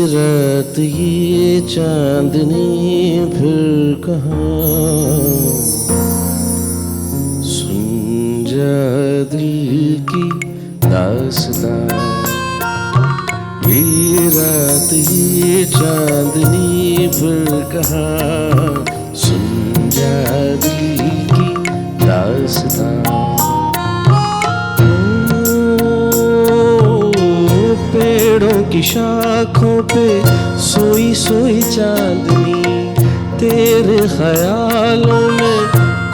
रात ये चांदनी फिर कहाँ, सुन जा दिल की दास्तां। ये रात ये चांदनी फिर कहाँ, सुन जा दिल की दास्तां। पेड़ों की शाखों पे सोई सोई चांदनी, तेरे ख्यालों में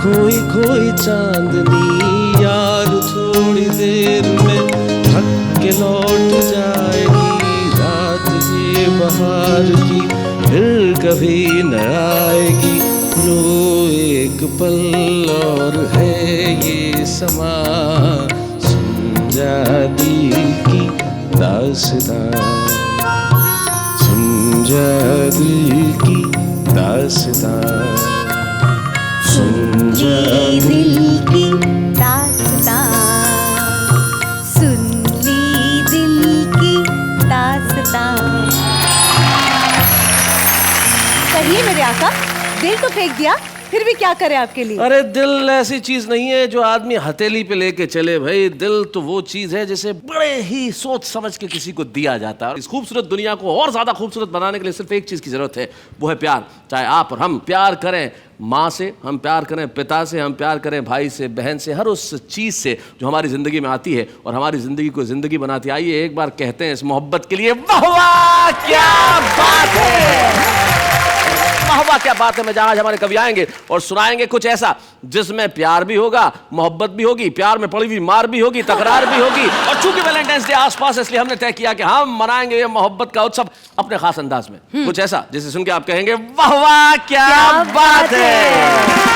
खोई खोई चांदनी। यार थोड़ी देर में थक के लौट जाएगी, रात ये बहार की फिर कभी न आएगी। लो एक पल और है ये समा, सुन जा दिल की दास्तां, सुन जा दिल की दास्तां, सुन जा दिल की दास्तां, सुन ली दिल की दास्तां। कहिए मेरे आका, दिल तो फेंक दिया, फिर भी क्या करे आपके लिए? अरे दिल ऐसी चीज नहीं है जो आदमी हथेली पे लेके चले भाई। दिल तो वो चीज है जिसे बड़े ही सोच समझ के किसी को दिया जाता है। इस खूबसूरत दुनिया को और ज्यादा खूबसूरत बनाने के लिए सिर्फ एक चीज की जरूरत है, वो है प्यार। चाहे आप और हम प्यार करें माँ से, हम प्यार करें पिता से, हम प्यार करें भाई से, बहन से, हर उस चीज से जो हमारी जिंदगी में आती है और हमारी जिंदगी को जिंदगी बनाती है। आइए एक बार कहते हैं इस मोहब्बत के लिए वाह वाह क्या बात है, वाह वाह क्या बात है। मैं आज हमारे कवि आएंगे और सुनाएंगे कुछ ऐसा जिसमें प्यार भी होगा, मोहब्बत भी होगी, प्यार में पड़ी हुई मार भी होगी, तकरार भी होगी। और चूंकि वैलेंटाइंस डे आसपास, इसलिए हमने तय किया कि हम मनाएंगे ये मोहब्बत का उत्सव अपने खास अंदाज में। कुछ ऐसा जिसे सुन के आप कहेंगे वाह वाह क्या बात है।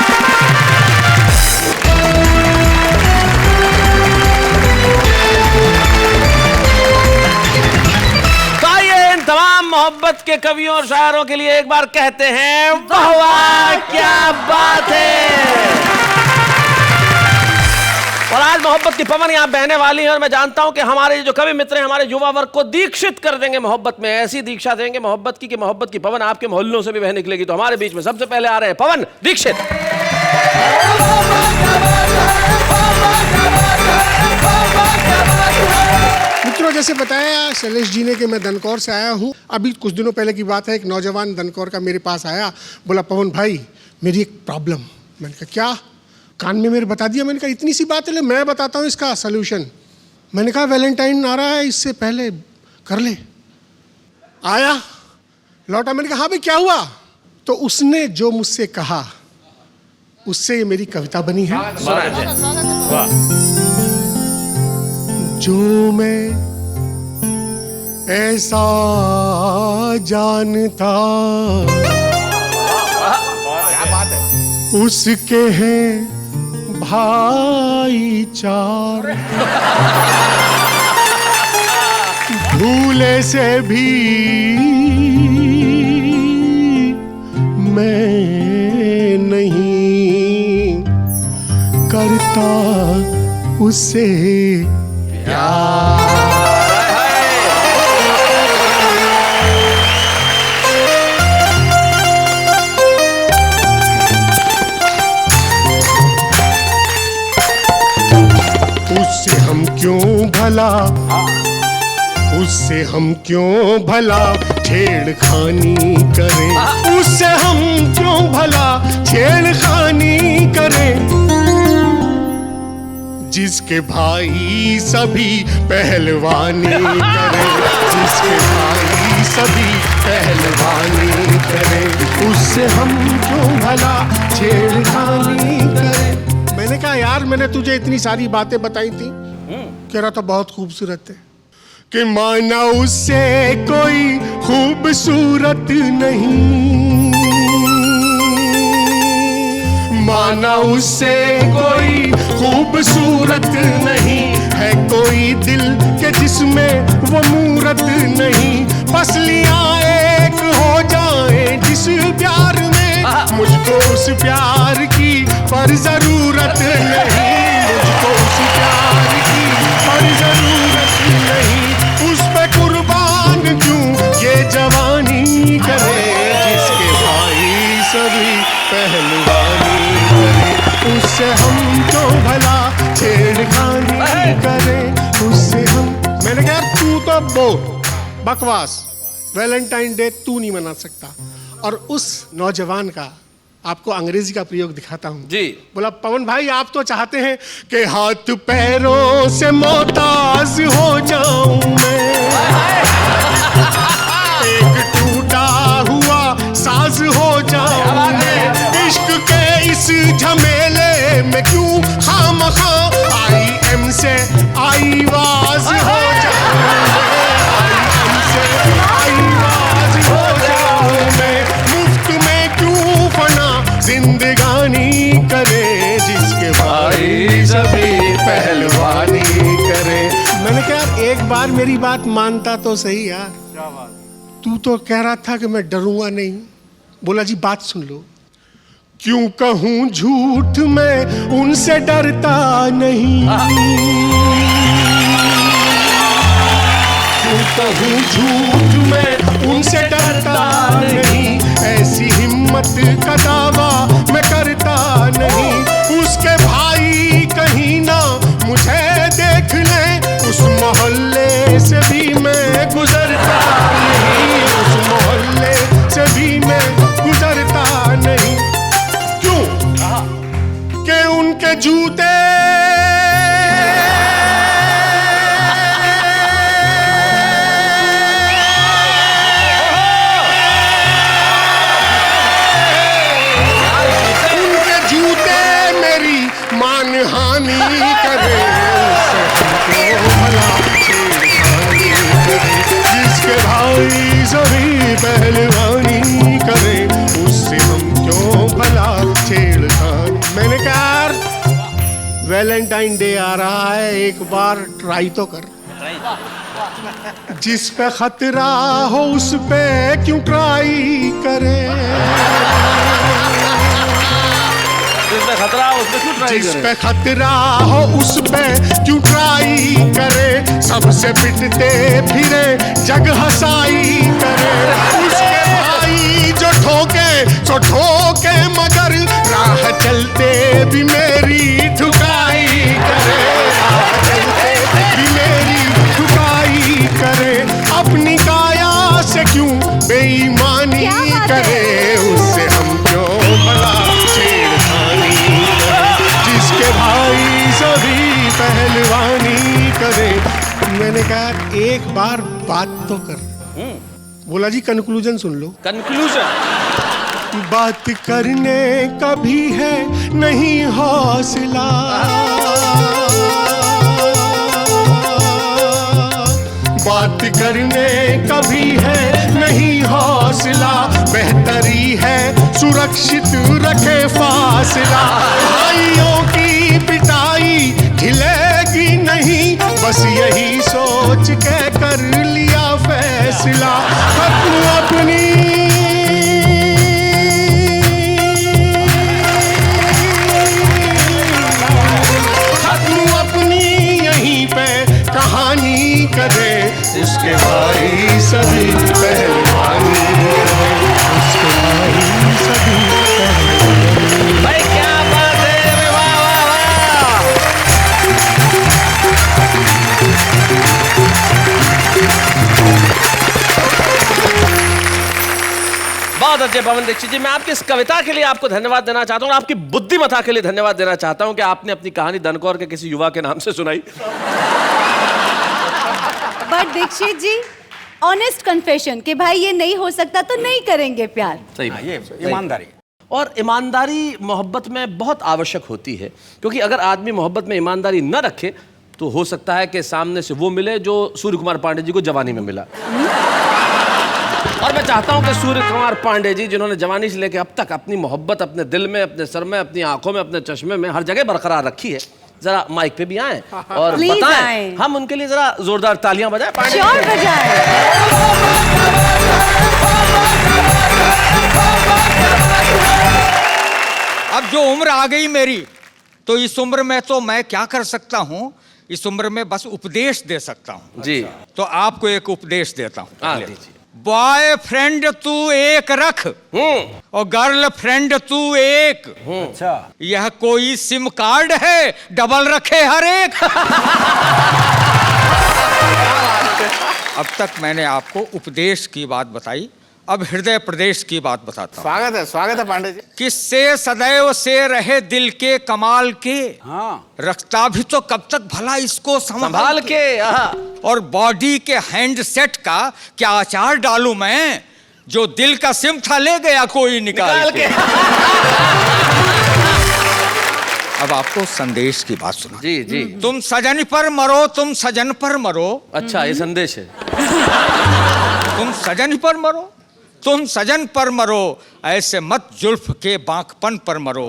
तमाम मोहब्बत के कवियों और शायरों के लिए एक बार कहते हैं वाह वाह क्या बात है। और आज मोहब्बत की पवन यहाँ बहने वाली है और मैं जानता हूं कि हमारे जो कवि मित्र हैं हमारे युवा वर्ग को दीक्षित कर देंगे मोहब्बत में। ऐसी दीक्षा देंगे मोहब्बत की कि मोहब्बत की पवन आपके मोहल्लों से भी बह निकलेगी। तो हमारे बीच में सबसे पहले आ रहे हैं पवन दीक्षित। मित्रों, जैसे बताया शैलेश जी ने कि मैं दनकौर से आया हूँ। अभी कुछ दिनों पहले की बात है, एक नौजवान दनकौर का मेरे पास आया, बोला पवन भाई मेरी एक प्रॉब्लम। मैंने कहा क्या? कान में मेरे बता दिया। मैंने कहा इतनी सी बात है, ले मैं बताता हूँ इसका सलूशन। मैंने कहा वैलेंटाइन आ रहा है, इससे पहले कर ले। आया लौटा, मैंने कहा हाँ भाई क्या हुआ? तो उसने जो मुझसे कहा उससे ये मेरी कविता बनी है। जो मैं ऐसा जानता उसके हैं भाईचार, भूले से भी मैं नहीं करता उससे प्यार। उससे हम क्यों भला, उससे हम क्यों भला छेड़खानी करें, उससे हम क्यों भला छेड़खानी करें। जिसके भाई सभी पहलवानी करें, जिसके भाई सभी पहलवानी करें, उससे हम क्यों भला छेड़खानी करें। मैंने कहा यार मैंने तुझे इतनी सारी बातें बताई थी, कह रहा था बहुत खूबसूरत है। कि माना उससे कोई खूबसूरत नहीं, माना उससे कोई खूबसूरत नहीं है, कोई दिल के जिसमें वो मूरत नहीं। पसलियां एक हो जाएं जिस प्यार में, मुझको उस प्यार की पर जरूरत नहीं, मुझको उस प्यार की पर जरूरत नहीं। उस पे कुर्बान क्यों ये जवान 4 बकवास। वैलेंटाइन डे तू नहीं मना सकता। और उस नौजवान का आपको अंग्रेजी का प्रयोग दिखाता हूं जी। बोला, पवन भाई आप तो चाहते हैं कि हाथ पैरों से मोहताज हो जाऊं मैं, एक टूटा हुआ साज हो जाऊं मैं, इश्क के इस झमेले में क्यों खामखा IM से आईवाज हो जाऊं मैं, IM से आईवाज हो जाऊं मैं, मुफ्त में क्यों फना जिंदगानी करे, जिसके भाई सभी पहलवानी करे। मैंने कहा एक बार मेरी बात मानता तो सही यार, तू तो कह रहा था कि मैं डरूंगा नहीं। बोला जी बात सुन लो। क्यों कहूं झूठ मैं उनसे डरता नहीं, क्यों कहूं झूठ मैं उनसे डरता नहीं, ऐसी हिम्मत का दावा मैं करता नहीं। उसके भाई कहीं ना मुझे देख ले, उस मोहल्ले से भी मैं गुजरता नहीं, उस मोहल्ले से भी मैं गुजरता नहीं। क्यों? कि उनके जूते हानि करे, भला जिसके भाई सभी पहलवानी करे, उससे हम क्यों भला छेड़खानी। मैंने कहा वैलेंटाइन डे आ रहा है, एक बार ट्राई तो कर। जिस पे खतरा हो उस पे क्यों ट्राई करे, जिस पे खतरा हो उस पे क्यों ट्राई करे, जिस पे खतरा हो उस पे क्यों ट्राई करे, सबसे पिटते फिरे जग हसाई करे। उसके भाई जो ठोके सो ठोके, मगर राह चलते भी मेरी ठुकाई करे, राह चलते भी मेरी ठुकाई करे। अपनी काया से क्यों बेईमानी करे, उससे हम क्यों भला छेड़खानी करे, जिसके भाई सभी पहलवानी करे। मैंने कहा एक बार बात तो कर। बोला जी कंक्लूजन सुन लो। कंक्लूजन। बात करने का भी है नहीं हौसला, बात करने का भी है नहीं हौसला, बेहतरी है सुरक्षित रखे फासला। भाइयों की पिटाई झिलेगी नहीं, बस यही सोच के कर लिया फैसला। खत्म अपनी यहीं पे कहानी करे, उसके भाई सभी पहलवानी करे, उसके भाई सभी पहलवानी। भाई क्या बात है, वाह वाह वाह। बहुत अच्छे पवन दीक्षित जी, मैं आपकी इस कविता के लिए आपको धन्यवाद देना चाहता हूँ, आपकी बुद्धिमत्ता के लिए धन्यवाद देना चाहता हूँ कि आपने अपनी कहानी दनकौर के किसी युवा के नाम से सुनाई। But Dikshit ji honest confession कि भाई ये नहीं हो सकता तो नहीं करेंगे प्यार। सही, ये ईमानदारी। और ईमानदारी मोहब्बत में बहुत आवश्यक होती है, क्योंकि अगर आदमी मोहब्बत में ईमानदारी न रखे तो हो सकता है कि सामने से वो मिले जो सूर्य कुमार पांडे जी को जवानी में मिला। और मैं चाहता हूं कि सूर्य कुमार पांडे जी, जिन्होंने जवानी से लेकर अब तक अपनी मोहब्बत अपने दिल में, अपने सर में, अपनी आंखों में, अपने चश्मे में, हर जगह बरकरार रखी है, जरा माइक पे भी आए और बताएं, हम उनके लिए जरा जोरदार तालियां बजाएं। पांडे श्योर बजाएं। अब जो उम्र आ गई मेरी, तो इस उम्र में तो मैं क्या कर सकता हूँ, इस उम्र में बस उपदेश दे सकता हूँ जी। तो आपको एक उपदेश देता हूँ। दीजिए। बॉयफ्रेंड तू एक रख और गर्लफ्रेंड तू एक। अच्छा, यह कोई सिम कार्ड है डबल रखे हर एक। अब तक मैंने आपको उपदेश की बात बताई, अब हृदय प्रदेश की बात बताता हूँ। स्वागत है पांडे जी। किससे सदैव से रहे दिल के कमाल के, हाँ, रखता भी तो कब तक भला इसको संभाल के। और बॉडी के हैंडसेट का क्या आचार डालूं मैं, जो दिल का सिम था ले गया कोई निकाल के। अब आपको संदेश की बात सुना। जी जी। तुम सजन पर मरो, तुम सजन पर मरो। अच्छा, ये संदेश है। तुम सजन पर मरो, तुम सजन पर मरो, ऐसे मत जुल्फ के बांकपन पर मरो।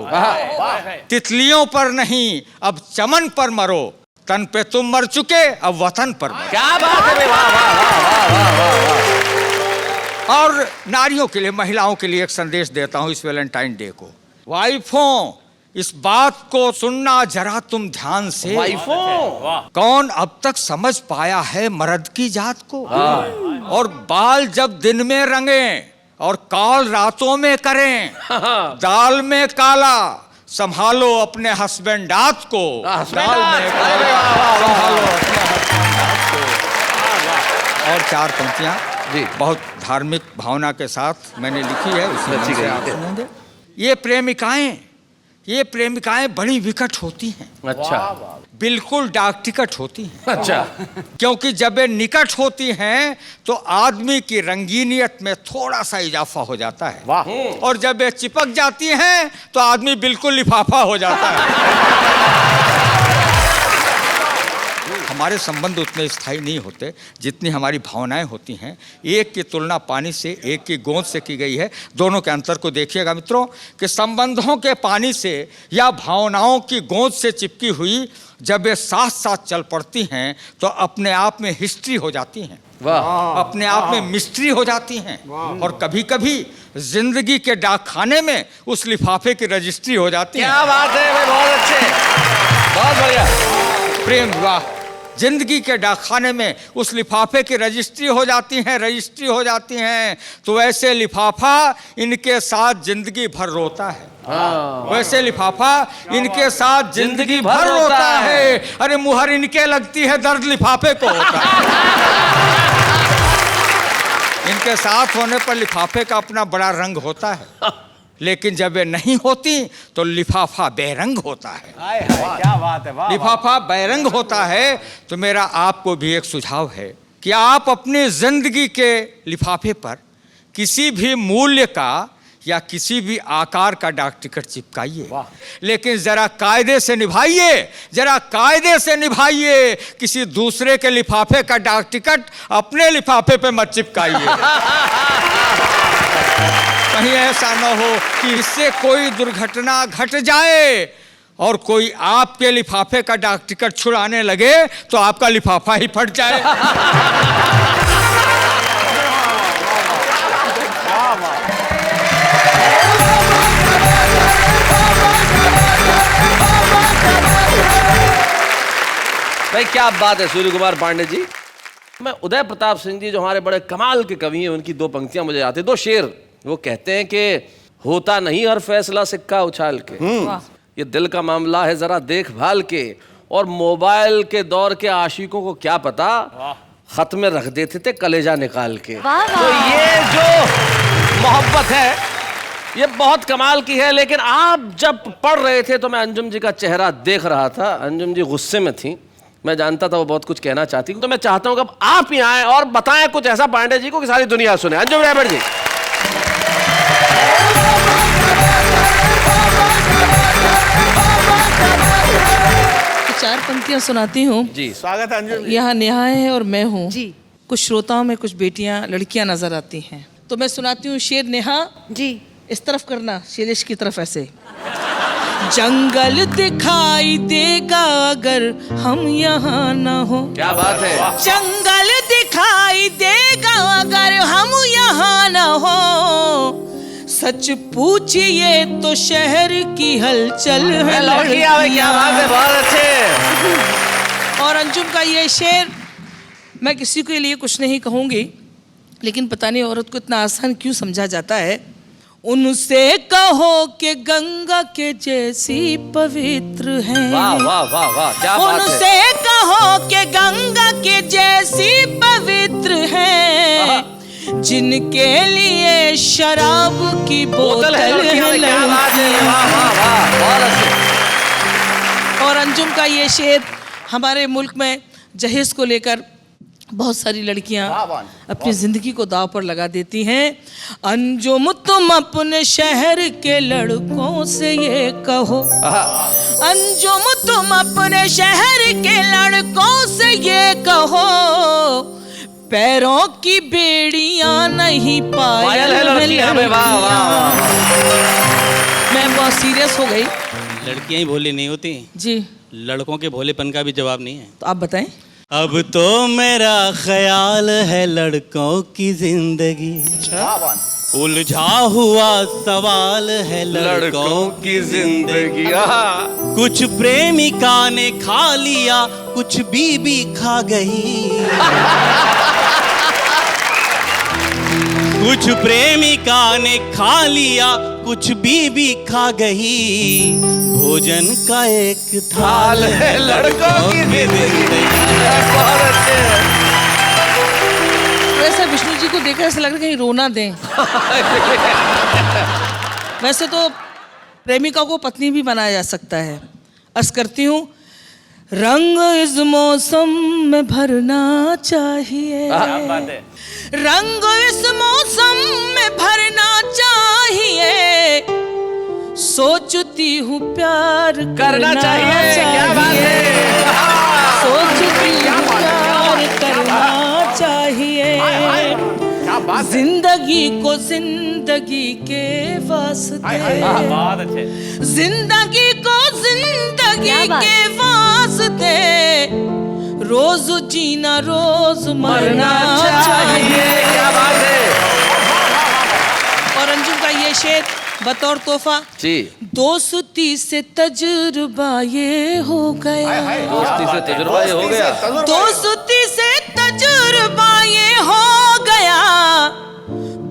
तितलियों पर नहीं अब चमन पर मरो, तन पे तुम मर चुके अब वतन पर मरो। क्या बात है, वाह वाह वाह वाह वाह वाह। और नारियों के लिए, महिलाओं के लिए एक संदेश देता हूं इस वैलेंटाइन डे को। वाइफों, इस बात को सुनना जरा तुम ध्यान से। वाइफों, कौन अब तक समझ पाया है मर्द की जात को? और बाल जब दिन में रंगे और काल रातों में करें, दाल में काला संभालो अपने हस्बैंडात को। दाल में काला संभालो अपने हस्बैंडात को। और चार पंक्तियां जी बहुत धार्मिक भावना के साथ मैंने लिखी है, उसमें अच्छी से गई आप है। सुनेंगे। ये प्रेमिकाएं बड़ी विकट होती हैं, अच्छा बिल्कुल डाक टिकट होती हैं। अच्छा। क्योंकि जब ये निकट होती हैं तो आदमी की रंगीनियत में थोड़ा सा इजाफा हो जाता है। वाह। और जब ये चिपक जाती हैं तो आदमी बिल्कुल लिफाफा हो जाता है। हमारे संबंध उतने स्थायी नहीं होते जितनी हमारी भावनाएं होती हैं। एक की तुलना पानी से, एक की गोंद से की गई है। दोनों के अंतर को देखिएगा मित्रों, कि संबंधों के पानी से या भावनाओं की गोंद से चिपकी हुई जब ये साथ साथ चल पड़ती हैं तो अपने आप में हिस्ट्री हो जाती हैं, वाह। अपने आप में मिस्ट्री हो जाती हैं। और कभी कभी जिंदगी के डाकखाने में उस लिफाफे की रजिस्ट्री हो जाती है। क्या बात है भाई, बहुत अच्छे, बहुत बढ़िया। प्रेम विवाह जिंदगी के डाकखाने में उस लिफाफे की रजिस्ट्री हो जाती हैं। तो वैसे लिफाफा इनके साथ जिंदगी भर रोता है। वैसे लिफाफा इनके साथ जिंदगी भर रोता है। अरे मुहर इनके लगती है, दर्द लिफाफे को होता है। इनके साथ होने पर लिफाफे का अपना बड़ा रंग होता है, लेकिन जब ये नहीं होती तो लिफाफा बेरंग होता है। क्या बात है, वाह। लिफाफा बेरंग होता है। तो मेरा आपको भी एक सुझाव है कि आप अपनी जिंदगी के लिफाफे पर किसी भी मूल्य का या किसी भी आकार का डाक टिकट चिपकाइए, लेकिन जरा कायदे से निभाइए, जरा कायदे से निभाइए। किसी दूसरे के लिफाफे का डाक टिकट अपने लिफाफे पे मत चिपकाइए। कहीं ऐसा न हो कि इससे कोई दुर्घटना घट जाए और कोई आपके लिफाफे का डाक टिकट छुड़ाने लगे तो आपका लिफाफा ही फट जाए। भाई क्या बात है सूर्य कुमार पांडे जी। मैं उदय प्रताप सिंह जी जो हमारे बड़े कमाल के कवि हैं, उनकी दो पंक्तियां मुझे आती हैं, दो शेर। वो कहते हैं कि होता नहीं हर फैसला सिक्का उछाल के, ये दिल का मामला है जरा देखभाल के, और मोबाइल के दौर के आशिकों को क्या पता खत में रख देते थे कलेजा निकाल के। तो ये जो मोहब्बत है ये बहुत कमाल की है। लेकिन आप जब पढ़ रहे थे तो मैं अंजुम जी का चेहरा देख रहा था, अंजुम जी गुस्से में थी, मैं जानता था वो बहुत कुछ कहना चाहती, तो मैं चाहता हूं कि अब आप ही आए और बताएं कुछ ऐसा पांडे जी को कि सारी दुनिया सुने। अंजुम रैबर जी। चार पंक्तियां सुनाती हूँ जी। स्वागत है अंजुम जी। यहाँ नेहा है और मैं हूँ जी। कुछ श्रोताओं में कुछ बेटियां लड़कियां नजर आती हैं, तो मैं सुनाती हूँ शेर। नेहा जी। इस तरफ करना, शैलेश की तरफ ऐसे। जंगल दिखाई देगा अगर हम यहाँ न हो, क्या बात है। जंगल दिखाई देगा अगर हम यहाँ न हो, सच पूछिए तो शहर की हलचल है लड़कियां भाई, क्या बात है, बहुत अच्छे। और अंजुम का ये शेर मैं किसी के लिए कुछ नहीं कहूँगी, लेकिन पता नहीं औरत को इतना आसान क्यों समझा जाता है। उनसे कहो कि गंगा के जैसी पवित्र है, वाह वाह वाह वाह, क्या बात है। उनसे कहो कि गंगा के जैसी पवित्र जिनके लिए शराब की बोतल है लड़कियां में, क्या बात है, वाह वाह वाह, बहुत अच्छे। और अंजुम का ये शेर हमारे मुल्क में जहेज को लेकर बहुत सारी लड़कियां अपनी जिंदगी को दांव पर लगा देती हैं। अंजुम तुम अपने शहर के लड़कों से ये कहो, अंजुम तुम अपने शहर के लड़कों से ये कहो, पैरों की बेड़ियां नहीं पायल है लड़कियां में। वाह वाह, मैं बहुत सीरियस हो गई। लड़कियां ही भोली नहीं होती जी, लड़कों के भोलेपन का भी जवाब नहीं है। तो आप बताएं। अब तो मेरा ख्याल है लड़कों की जिंदगी उलझा हुआ सवाल है लड़कों की जिंदगी। कुछ प्रेमिका ने खा लिया, कुछ बीबी खा गई। कुछ प्रेमिका ने खा लिया, कुछ बीबी खा गई। भोजन का एक थाल है लड़कों की जिंदगी। बहुत अच्छे हैं। वैसे विष्णु जी को देखकर ऐसा लग रहा है कहीं रोना दें। वैसे तो प्रेमिका को पत्नी भी बनाया जा सकता है। अर्ज करती हूँ, रंग इस मौसम में भरना चाहिए, रंग इस मौसम में भरना चाहिए, सोचती हूँ प्यार करना चाहिए। क्या बात है, सोचती हूँ प्यार करना चाहिए, जिंदगी को जिंदगी के वास्ते, जिंदगी को जिंदगी के वास्ते, रोज जीना रोज मरना चाहिए। क्या बात है। और अंजुम का ये शेर बतौर तोहफा जी, दोस्ती से तजुर्बा ये हो गया, दोस्ती से तजुर्बा ये हो गया, दोस्ती से तजुर्बा ये हो गया,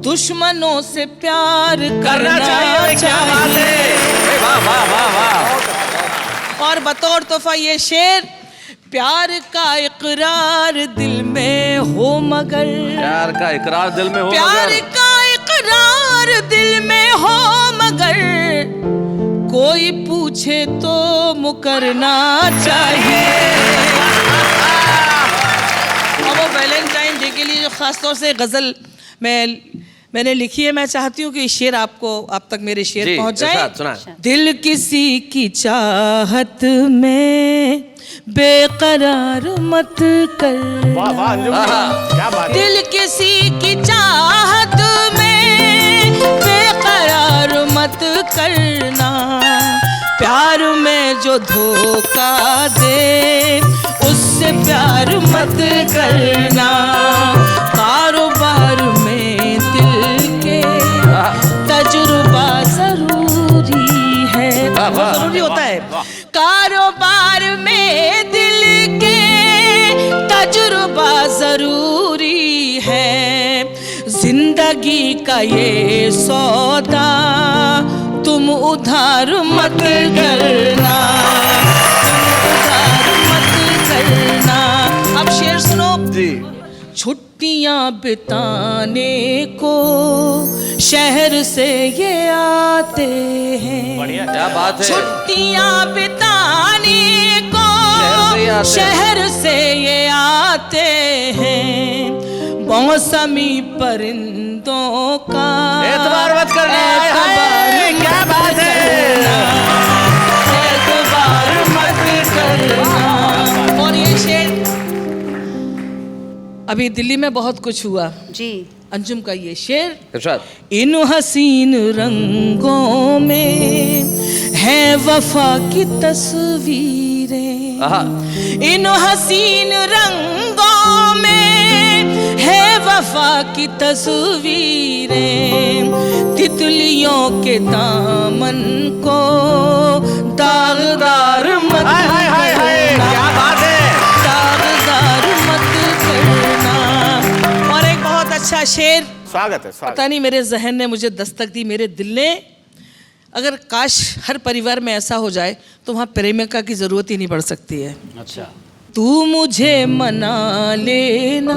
दुश्मनों से प्यार करना चाहिए। क्या बात है, वाह वाह वाह वाह। और बतौर तोहफा ये शेर, प्यार का इकरार दिल में हो मगर, प्यार का इकरार दिल में हो, प्यार का इकरार दिल में हो मगर, कोई पूछे तो मुकरना चाहिए। और वो वैलेंटाइन डे के लिए जो खास तौर से गजल मैंने लिखी है, मैं चाहती हूँ कि शेर आप तक मेरे शेर पहुंच जाए। दिल किसी की चाहत में बेकरार मत कर, क्या बात है। दिल किसी की चाहत में बेकरार मत करना, प्यार में जो धोखा दे उससे प्यार मत करना, कारोबार में दिल के तजुर्बा जरूरी है, बहुत जरूरी होता है। कारोबार में दिल के तजुर्बा जरूरी है, जिंदगी का ये सौदा तुम उधार मत करना, उधार मत करना। अब शेर सुनो जी। छुट्टियां बिताने को शहर से ये आते हैं, क्या बात है, छुट्टियां बिताने को शहर से ये आते हैं, मौसमी परिंदों का एतबार मत करना, क्या बात है, एतबार मत करना। और ये शेर अभी दिल्ली में बहुत कुछ हुआ जी, अंजुम का ये शेर, इरशाद। इन हसीन रंगों में है वफा की तस्वीरें, इन हसीन रंगों में है वफा की तस्वीरें, तितलियों के दामन को दागदार मत करना, क्या बात है, दागदार मत करना। और एक बहुत अच्छा शेर, स्वागत है, स्वागत। पता नहीं मेरे जहन ने मुझे दस्तक दी, मेरे दिल ने, अगर काश हर परिवार में ऐसा हो जाए तो वहाँ प्रेमिका की जरूरत ही नहीं पड़ सकती है। अच्छा, तू मुझे मना लेना,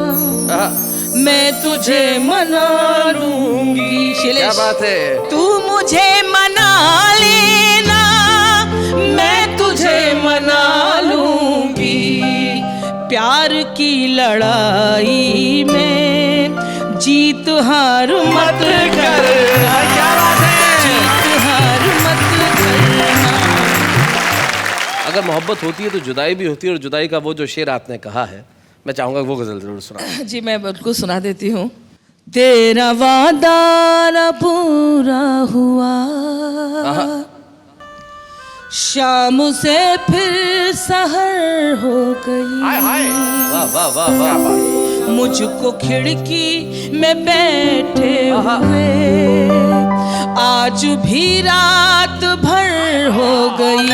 मैं तुझे मना लूंगी। क्या शैलेश, बात है। तू मुझे मना लेना, मैं तुझे मना लूंगी। प्यार की लड़ाई में जीत हार मत करना, जीत हार मत करना। अगर मोहब्बत होती है तो जुदाई भी होती है, और जुदाई का वो जो शेर आपने कहा है, मैं चाहूंगा वो गजल जरूर सुना। जी मैं बिल्कुल सुना देती हूँ। तेरा वादा न पूरा हुआ, शाम से फिर सहर हो हाय हाय। गई। वाह वाह वाह वाह। मुझको खिड़की में बैठे हुए आज भी रात भर हो गई।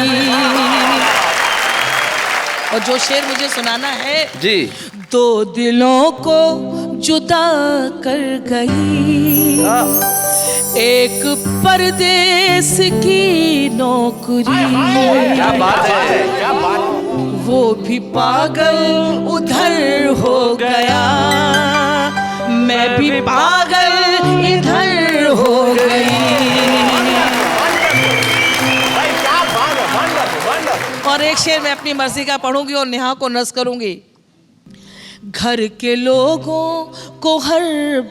और जो शेर मुझे सुनाना है जी। दो दिलों को जुदा कर गई, एक परदेस की नौकरी। क्या बात है। क्या बात। वो भी पागल उधर हो गया, मैं भी पागल इधर हो गई। भाई क्या बात है। Wonderful wonderful. और एक शेर मैं अपनी मर्जी का पढ़ूंगी और नेहा को नज़ करूंगी। घर के लोगों को हर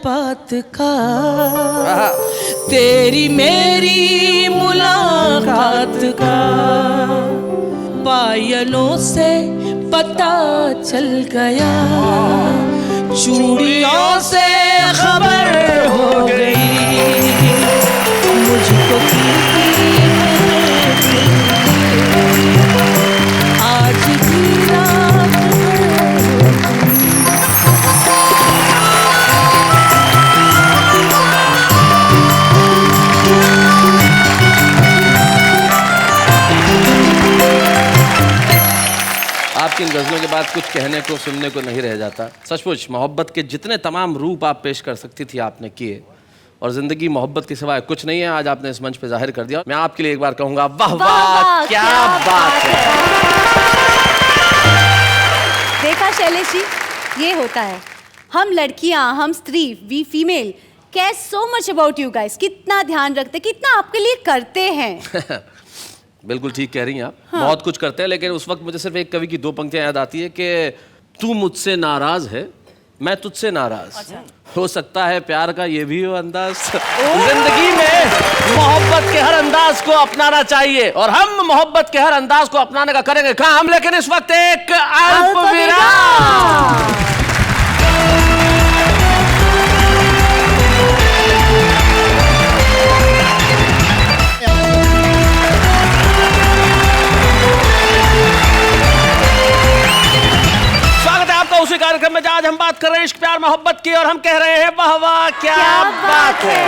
बात का तेरी मेरी मुलाकात का पायलों से पता चल गया, चूड़ियों से खबर हो गई। मुझको आज भी रात आपकी इन गजलों के बाद कुछ कहने को सुनने को नहीं रह जाता। सचमुच मोहब्बत के जितने तमाम रूप आप पेश कर सकती थी आपने किए, और जिंदगी मोहब्बत के सिवाय कुछ नहीं है, आज आपने इस मंच पे जाहिर कर दिया। मैं आपके लिए एक बार कहूंगा वाह वाह, क्या बात है। देखा शैलेश जी, ये होता है। हम लड़कियां, हम स्त्री, we female care so much about you guys. कितना ध्यान रखते, कितना आपके लिए करते हैं। बिल्कुल ठीक कह रही हैं आप। बहुत कुछ करते हैं, लेकिन उस वक्त मुझे सिर्फ एक कवि की दो पंक्तियां याद आती है कि तू मुझसे नाराज है, मैं तुझसे नाराज। हो सकता है प्यार का ये भी हो अंदाज। जिंदगी में मोहब्बत के हर अंदाज को अपनाना चाहिए, और हम मोहब्बत के हर अंदाज को अपनाने का करेंगे काम। लेकिन इस वक्त एक अल्प विराम। उसी कार्यक्रम में आज हम बात कर रहे हैं इश्क प्यार मोहब्बत की, और हम कह रहे हैं वाह वाह क्या बात है।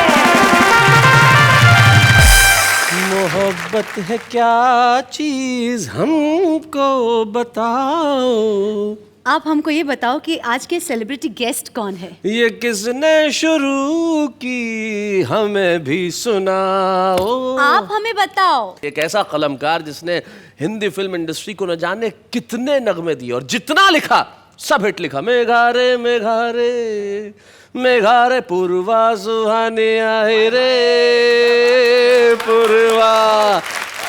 मोहब्बत है क्या चीज हमको बताओ। आप हमको ये बताओ कि आज के सेलिब्रिटी गेस्ट कौन है। ये किसने शुरू की हमें भी सुनाओ। आप हमें बताओ। एक ऐसा कलमकार जिसने हिंदी फिल्म इंडस्ट्री को न जाने कितने नगमे दिए, और जितना लिखा सब हिट लिखा। मेघारे मेघारे मेघारे पूर्वा सुहाने आए रे पूर्वा,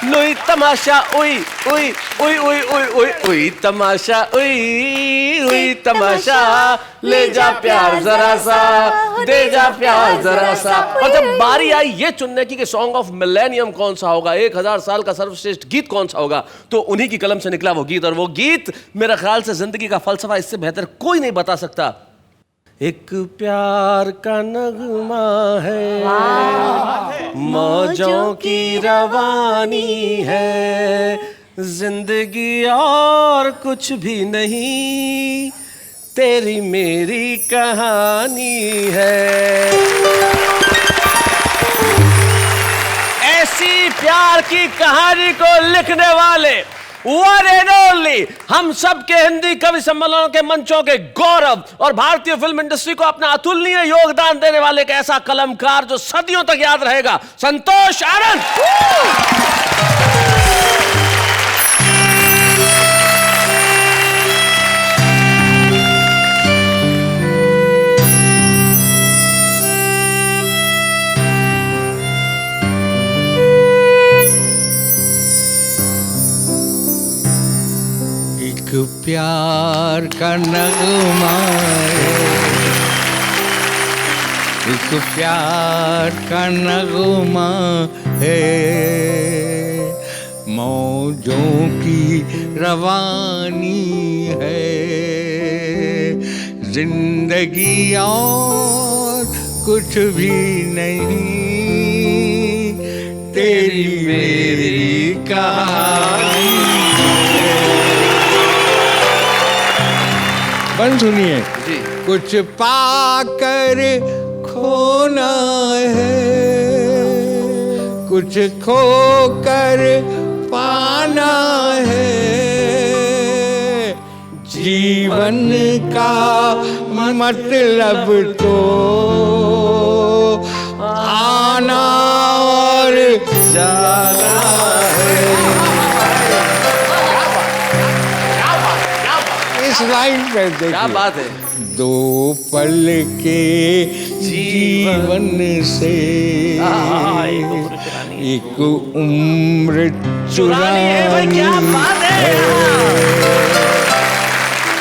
लुई तमाशा उई उई उई उई उई उई उई तमाशा उई उई तमाशा, ले जा प्यार जरा सा, दे जा प्यार जरा सा। और जब बारी आई ये चुनने की कि सॉन्ग ऑफ मिलेनियम कौन सा होगा, 1000 साल का सर्वश्रेष्ठ गीत कौन सा होगा, तो उन्हीं की कलम से निकला वो गीत। और वो गीत मेरा ख्याल से जिंदगी का फलसफा इससे बेहतर कोई नहीं बता सकता। एक प्यार का नगमा है, मौजों की रवानी है, जिंदगी और कुछ भी नहीं, तेरी मेरी कहानी है। ऐसी प्यार की कहानी को लिखने वाले वन एंड ओनली हम सब के हिंदी कवि सम्मेलनों के मंचों के गौरव, और भारतीय फिल्म इंडस्ट्री को अपना अतुलनीय योगदान देने वाले एक ऐसा कलमकार जो सदियों तक याद रहेगा, संतोष आनंद। प्यार का नगमा है, एक प्यार का नगमा है, मौजों की रवानी है, जिंदगी और कुछ भी नहीं, तेरी मेरी कहानी। बन सुनिए। जी। कुछ पाकर खोना है, कुछ खोकर पाना है, जीवन का मतलब तो आना और जाना है। इस लाइन पे देखिए, क्या बात है। दो पल के जीवन से एक उम्र चुरानी है। क्या बात है।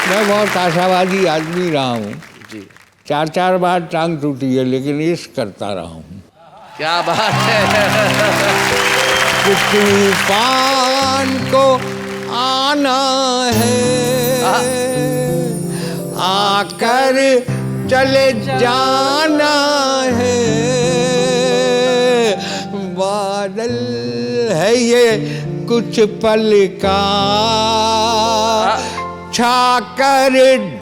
मैं बहुत आशावादी आदमी रहा हूँ जी। 4 बार टांग टूटी है, लेकिन इश्क करता रहा हूँ। क्या बात है। तूफान को आना है, आकर चले जाना है, बादल है ये कुछ पल का, छाकर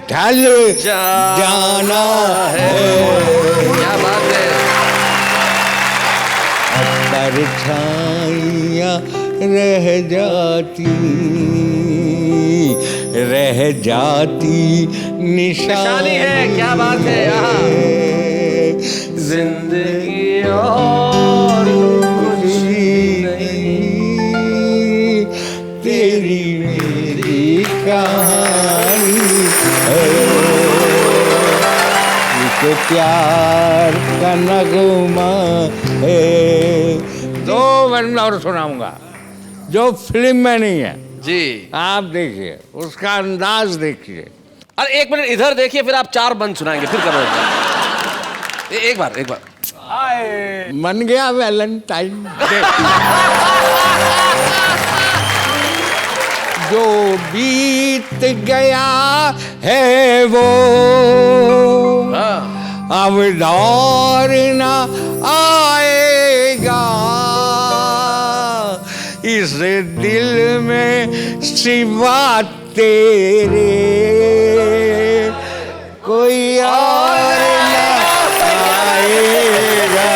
ढल जाना है। क्या बात है। परछाइयाँ रह जाती निशानी है। क्या बात है। जिंदगी और कुछ नहीं, तेरी मेरी कहानी है, एक प्यार का नगमा है। 2 वर्ण और सुनाऊंगा जो फिल्म में नहीं है। जी। आप देखिए, उसका अंदाज देखिए। अरे 1 मिनट इधर देखिए, फिर आप 4 बंद सुनाएंगे, फिर करो एक बार। मन गया वैलेंटाइन डे। जो बीत गया है वो अब दौर ना आएगा, इस दिल में सिवा तेरे कोई और ना आएगा।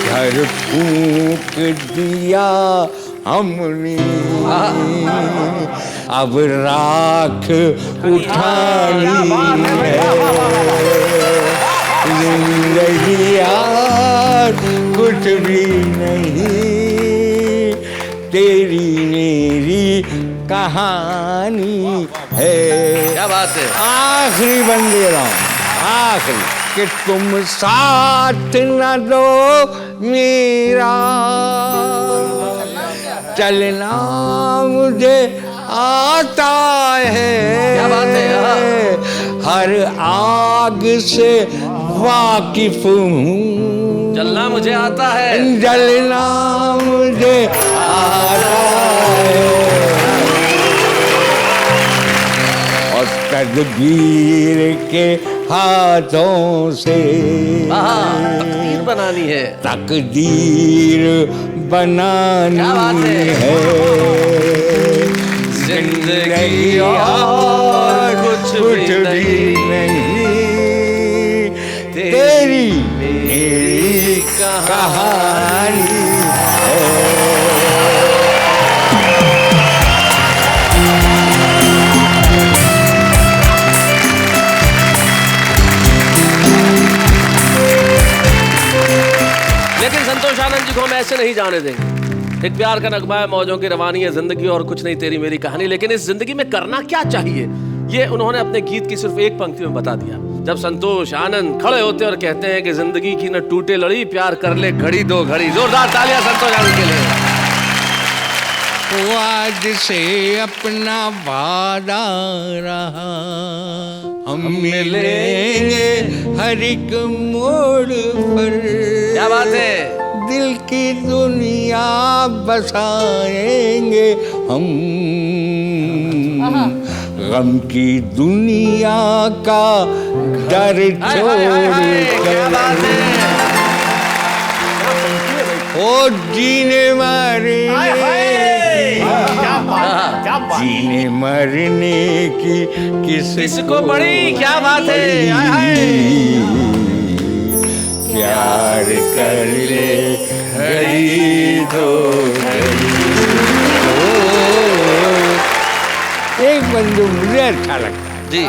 घर फूंक दिया हमने, अब राख उठानी है, जिंदगी यार कुछ भी नहीं, तेरी मेरी कहानी है। क्या बात है। आखिरी बन दे रहा हूँ, आखिरी, कि तुम साथ न दो मेरा, चलना मुझे आता है। क्या बात है। हर आग से वाकिफ हूँ, जलना मुझे आता है। जलना मुझे आता है, और तकदीर के हाथों से तकदीर बनानी है। तकदीर बनानी है, जिंदगी और कुछ भी नहीं, तेरी मेरी कहानी है। लेकिन संतोष आनंद जी को हम ऐसे नहीं जाने देंगे। एक प्यार का नगमा है, मौजों की रवानी है, जिंदगी और कुछ नहीं, तेरी मेरी कहानी। लेकिन इस जिंदगी में करना क्या चाहिए, ये उन्होंने अपने गीत की सिर्फ एक पंक्ति में बता दिया। जब संतोष आनंद खड़े होते और कहते हैं कि जिंदगी की न टूटे लड़ी, प्यार कर ले घड़ी दो घड़ी। जोरदार तालियां संतोष आनंद के लिए। वो आज से अपना वादा रहा, हम मिलेंगे हर एक मोड़ पर। क्या बात है, दिल की दुनिया बसाएंगे हम, गम की दुनिया का डर छोड़ कर, ओ जीने मरने, जीने मरने की किसको बड़ी, क्या बात है, हाय हाय। प्यार कर ले घड़ी दो एक बंदू मुझे अच्छा लगता है जी,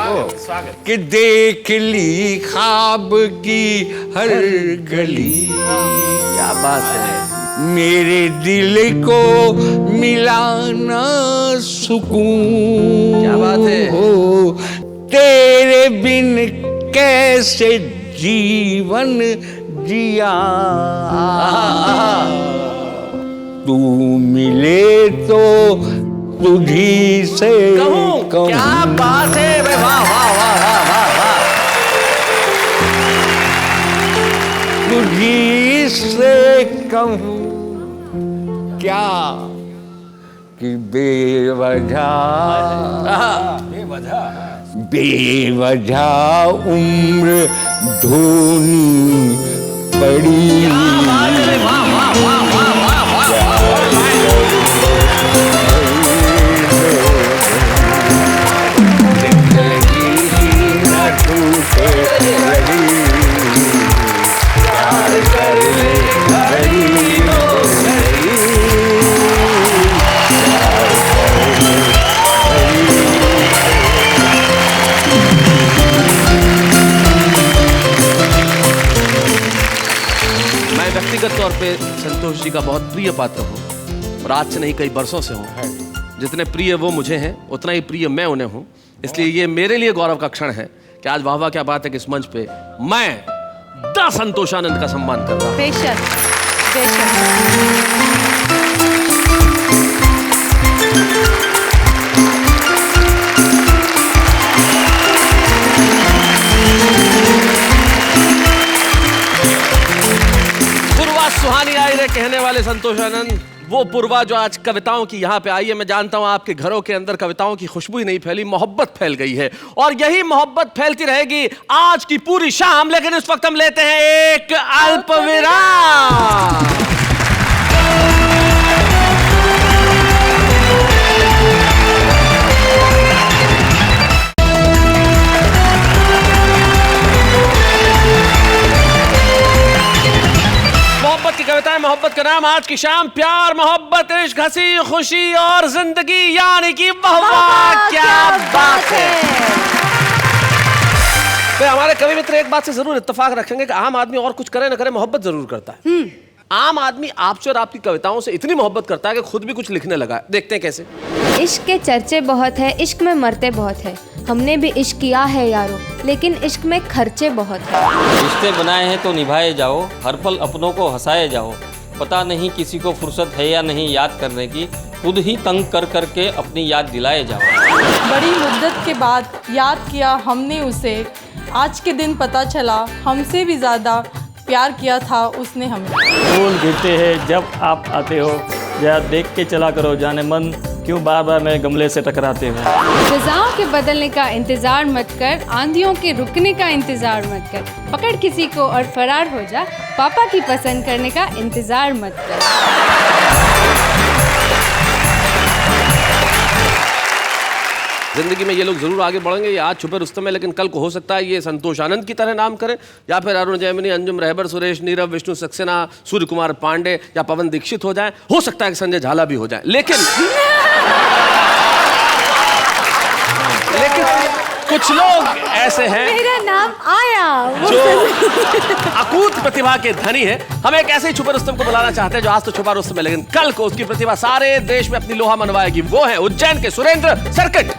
कि देख ली ख्वाब की हर गली, क्या बात है, मेरे दिल को मिलाना सुकून, क्या बात है, हो तेरे बिन कैसे जीवन जिया, तू मिले तो तुझी से कहूं। क्या बात है, वाह वाह वाह वाह वाह वाह, तुझी से कहूं क्या कि बेवजह उम्र धोनी पड़ी, व्यक्तिगत तौर पे संतोष जी का बहुत प्रिय पात्र हूँ और आज से नहीं कई बरसों से हूँ। जितने प्रिय वो मुझे हैं उतना ही प्रिय मैं उन्हें हूँ, इसलिए ये मेरे लिए गौरव का क्षण है कि आज वाह वाह क्या बात है कि इस मंच पे मैं द संतोषानंद का सम्मान कर रहा हूँ। बेशक बेशक। सुहानी आई रे कहने वाले संतोषानंद, वो पूर्वा जो आज कविताओं की यहाँ पे आई है। मैं जानता हूँ आपके घरों के अंदर कविताओं की खुशबू ही नहीं फैली, मोहब्बत फैल गई है और यही मोहब्बत फैलती रहेगी आज की पूरी शाम। लेकिन इस वक्त हम लेते हैं एक अल्प विराम। मोहब्बत की कविताएं, मोहब्बत का नाम, आज की शाम प्यार, मोहब्बत, इश्क, हंसी खुशी और जिंदगी, यानी कि वाह वाह क्या बात है। तो हमारे कवि मित्र एक बात से जरूर इत्तेफाक रखेंगे कि आम आदमी और कुछ करे न करे मोहब्बत जरूर करता है। आम आदमी आपसे और आपकी कविताओं से इतनी मोहब्बत करता है कि खुद भी कुछ लिखने लगा है। देखते हैं कैसे। इश्क के चर्चे बहुत है, इश्क में मरते बहुत है, हमने भी इश्क किया है यारो, लेकिन इश्क में खर्चे बहुत है। रिश्ते बनाए हैं तो निभाए जाओ, हर पल अपनों को हंसाए जाओ, पता नहीं किसी को फुर्सत है या नहीं याद करने की, खुद ही तंग कर करके अपनी याद दिलाए जाओ। बड़ी मुद्दत के बाद याद किया हमने उसे, आज के दिन पता चला हमसे भी ज़्यादा प्यार किया था उसने हमें। फूल गिरते हैं जब आप आते हो, जरा देख के चला करो जाने मन, क्यों बार बार मेरे गमले से टकराते हो। फिजाओं के बदलने का इंतजार मत कर, आंधियों के रुकने का इंतजार मत कर, पकड़ किसी को और फरार हो जा, पापा की पसंद करने का इंतजार मत कर। जिंदगी में ये लोग जरूर आगे बढ़ेंगे। ये आज छुपे रुस्तम है, लेकिन कल को हो सकता है ये संतोषानंद की तरह नाम करें, या फिर अरुण जैमिनी, अंजुम रहबर, सुरेश नीरव, विष्णु सक्सेना, सूर्य कुमार पांडे या पवन दीक्षित हो जाए। हो सकता है कि संजय झाला भी हो जाए, लेकिन कुछ लोग ऐसे हैं, मेरा नाम आया, जो अकूत प्रतिभा के धनी है। हम एक ऐसे ही छुपे रुस्तम को बुलाना चाहते हैं जो आज तो छुपा रुस्तम है, लेकिन कल को उसकी प्रतिभा सारे देश में अपनी लोहा मनवाएगी। वो है उज्जैन के सुरेंद्र सर्किट।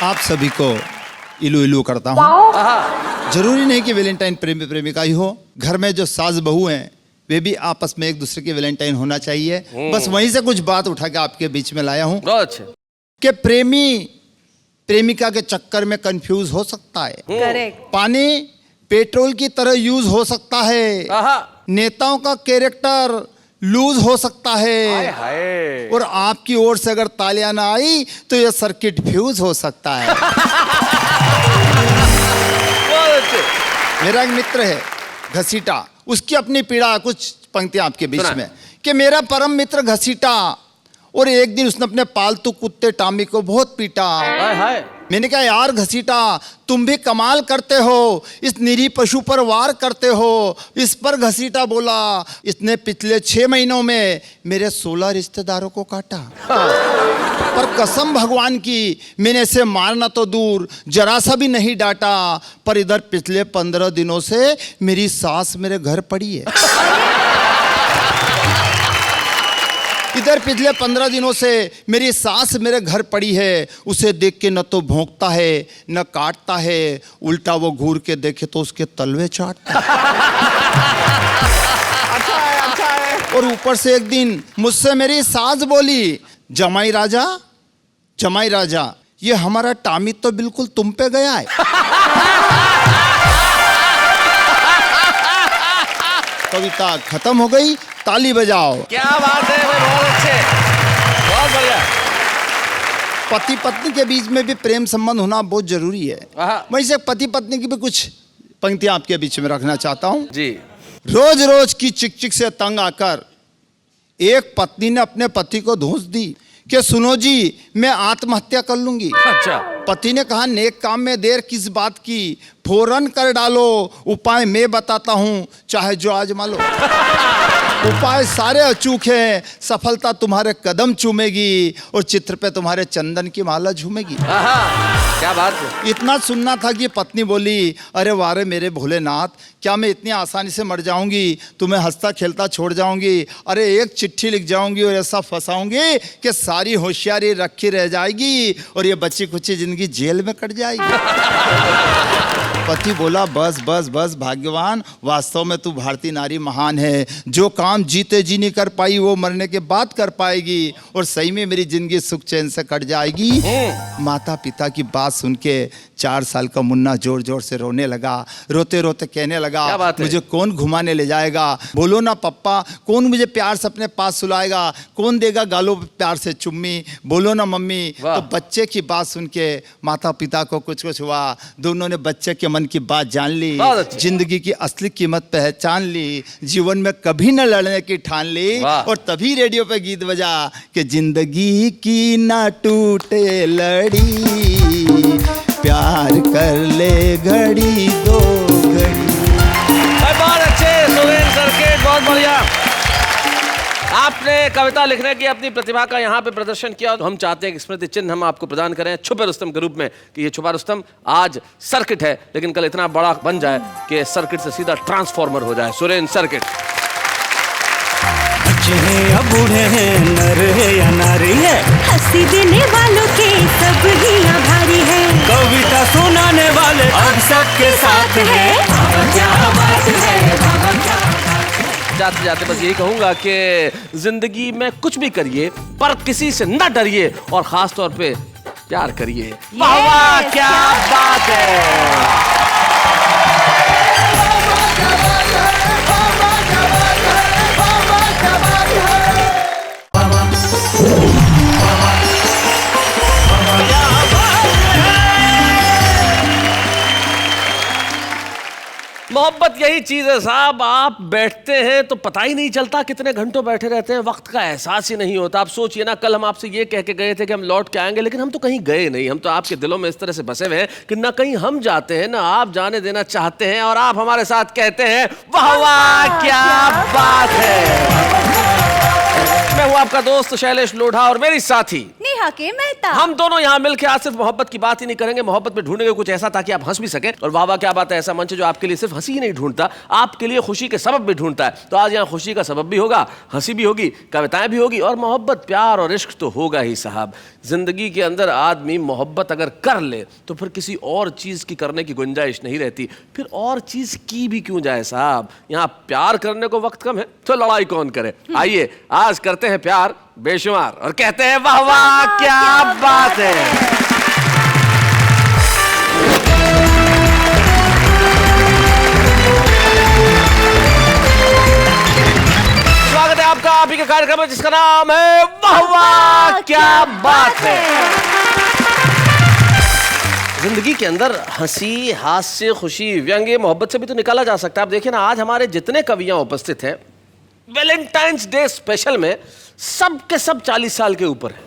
आप सभी को इलू इलू करता हूँ। जरूरी नहीं कि वैलेंटाइन प्रेमी प्रेमिका ही हो, घर में जो सास बहू हैं वे भी आपस में एक दूसरे के वैलेंटाइन होना चाहिए। बस वहीं से कुछ बात उठा के आपके बीच में लाया हूँ कि प्रेमी प्रेमिका के चक्कर में कंफ्यूज हो सकता है। करेक्ट। पानी पेट्रोल की तरह यूज हो सकता है, नेताओं का कैरेक्टर लूज हो सकता है, और आपकी ओर से अगर तालियां ना आई तो यह सर्किट फ्यूज हो सकता है। मेरा एक मित्र है घसीटा, उसकी अपनी पीड़ा, कुछ पंक्तियां आपके बीच में कि मेरा परम मित्र घसीटा, और एक दिन उसने अपने पालतू कुत्ते टामी को बहुत पीटा। मैंने कहा यार घसीटा, तुम भी कमाल करते हो, इस निरीह पशु पर वार करते हो। इस पर घसीटा बोला, इसने पिछले 6 महीनों में मेरे 16 रिश्तेदारों को काटा। पर कसम भगवान की, मैंने इसे मारना तो दूर जरा सा भी नहीं डांटा, पर इधर पिछले 15 दिनों से मेरी सास मेरे घर पड़ी है। इधर पिछले 15 दिनों से मेरी सास मेरे घर पड़ी है। उसे देख के न तो भौंकता है न काटता है, उल्टा वो घूर के देखे तो उसके तलवे चाटता है। अच्छा है। और ऊपर से एक दिन मुझसे मेरी सास बोली, जमाई राजा ये हमारा टामी तो बिल्कुल तुम पे गया है। कविता खत्म हो गई, ताली बजाओ। क्या बात है, बहुत अच्छे, बहुत बढ़िया। पति पत्नी के बीच में भी प्रेम संबंध होना बहुत जरूरी है। मैं इसे पति पत्नी की भी कुछ पंक्तियां आपके बीच में रखना चाहता हूं जी। रोज रोज की चिक से तंग आकर एक पत्नी ने अपने पति को धूस दी कि सुनो जी मैं आत्महत्या कर लूंगी। अच्छा। पति ने कहा नेक काम में देर किस बात की, फौरन कर डालो, उपाय मैं बताता हूं, चाहे जो आजमा लो। उपाय सारे अचूक हैं, सफलता तुम्हारे कदम चूमेगी और चित्र पे तुम्हारे चंदन की माला झूमेगी। क्या बात है। इतना सुनना था कि पत्नी बोली, अरे वारे मेरे भोलेनाथ, क्या मैं इतनी आसानी से मर जाऊंगी, तुम्हें हंसता खेलता छोड़ जाऊंगी? अरे एक चिट्ठी लिख जाऊंगी और ऐसा फंसाऊंगी कि सारी होशियारी रखी रह जाएगी और ये बची कुची जिंदगी जेल में कट जाएगी। पति बोला बस बस बस भाग्यवान, वास्तव में तू भारतीय नारी महान है, जो काम जीते जी नहीं कर पाई वो मरने के बाद कर पाएगी और सही में मेरी जिंदगी सुख चैन से कट जाएगी। माता पिता की बात सुन के 4 साल का मुन्ना जोर जोर से रोने लगा। रोते रोते कहने लगा, मुझे कौन घुमाने ले जाएगा? बोलो ना पप्पा, कौन मुझे प्यार से अपने पास सुलाएगा? कौन देगा गालों पे प्यार से चुम्मी? बोलो ना मम्मी। तो बच्चे की बात सुन के माता पिता को कुछ कुछ हुआ। दोनों ने बच्चे के मन की बात जान ली, जिंदगी की असली कीमत पहचान ली, जीवन में कभी न लड़ने की ठान ली और तभी रेडियो पे गीत बजा कि जिंदगी की ना टूटे लड़ी, प्यार कर ले घड़ी दो घड़ी। बहुत अच्छे सुरेंद्र सर्किट, बहुत बढ़िया। आपने कविता लिखने की अपनी प्रतिभा का यहाँ पे प्रदर्शन किया, तो हम चाहते हैं कि स्मृति चिन्ह हम आपको प्रदान करें छुपे रुस्तम के रूप में, कि ये छुपा रुस्तम आज सर्किट है लेकिन कल इतना बड़ा बन जाए कि सर्किट से सीधा ट्रांसफॉर्मर हो जाए। सुरेंद्र सर्किट। बच्चे हैं या बूढ़े हैं, नर है या नारी है, हंसी देने वालों के सब ही आभारी है, कविता सुनाने वाले अब सबके साथ है। क्या बात है, जाते जाते बस यही कहूंगा कि जिंदगी में कुछ भी करिए पर किसी से न डरिए और खास तौर पे प्यार करिए। वाह वाह, क्या बात है। मोहब्बत यही चीज है साहब, आप बैठते हैं तो पता ही नहीं चलता कितने घंटों बैठे रहते हैं, वक्त का एहसास ही नहीं होता। आप सोचिए ना, कल हम आपसे ये कह के गए थे कि हम लौट के आएंगे, लेकिन हम तो कहीं गए नहीं। हम तो आपके दिलों में इस तरह से बसे हुए हैं कि ना कहीं हम जाते हैं ना आप जाने देना चाहते हैं, और आप हमारे साथ कहते हैं वाह वाह क्या बात है। मैं हूं आपका दोस्त शैलेश लोढ़ा और मेरी साथी नेहा के मेहता। हम दोनों यहाँ मिलकर आज सिर्फ मोहब्बत की बात ही नहीं करेंगे, मोहब्बत में ढूंढेंगे कुछ ऐसा ताकि आप हंस भी सकें। और वाह वाह क्या बात है, ऐसा मंच जो आपके लिए सिर्फ हंसी ही नहीं ढूंढता, आपके लिए खुशी के सबब भी ढूंढता है। तो आज यहाँ खुशी का सबब भी होगा, हंसी भी होगी, कविताएं भी होगी और मोहब्बत, प्यार और इश्क तो होगा ही साहब। जिंदगी के अंदर आदमी मोहब्बत अगर कर ले तो फिर किसी और चीज की करने की गुंजाइश नहीं रहती, फिर और चीज की भी क्यों जाए साहब। यहाँ प्यार करने को वक्त कम है तो लड़ाई कौन करे। आइए आज करते हैं प्यार बेशुमार और कहते हैं वाह वाह क्या बात है। स्वागत है आपका आप ही के कार्यक्रम में जिसका नाम है वाह वाह क्या बात है। जिंदगी के अंदर हंसी, हास्य, खुशी, व्यंग्य, मोहब्बत से भी तो निकाला जा सकता है। आप देखिए ना, आज हमारे जितने कवियां उपस्थित हैं वैलेंटाइंस डे स्पेशल में सब के सब 40 साल के ऊपर है।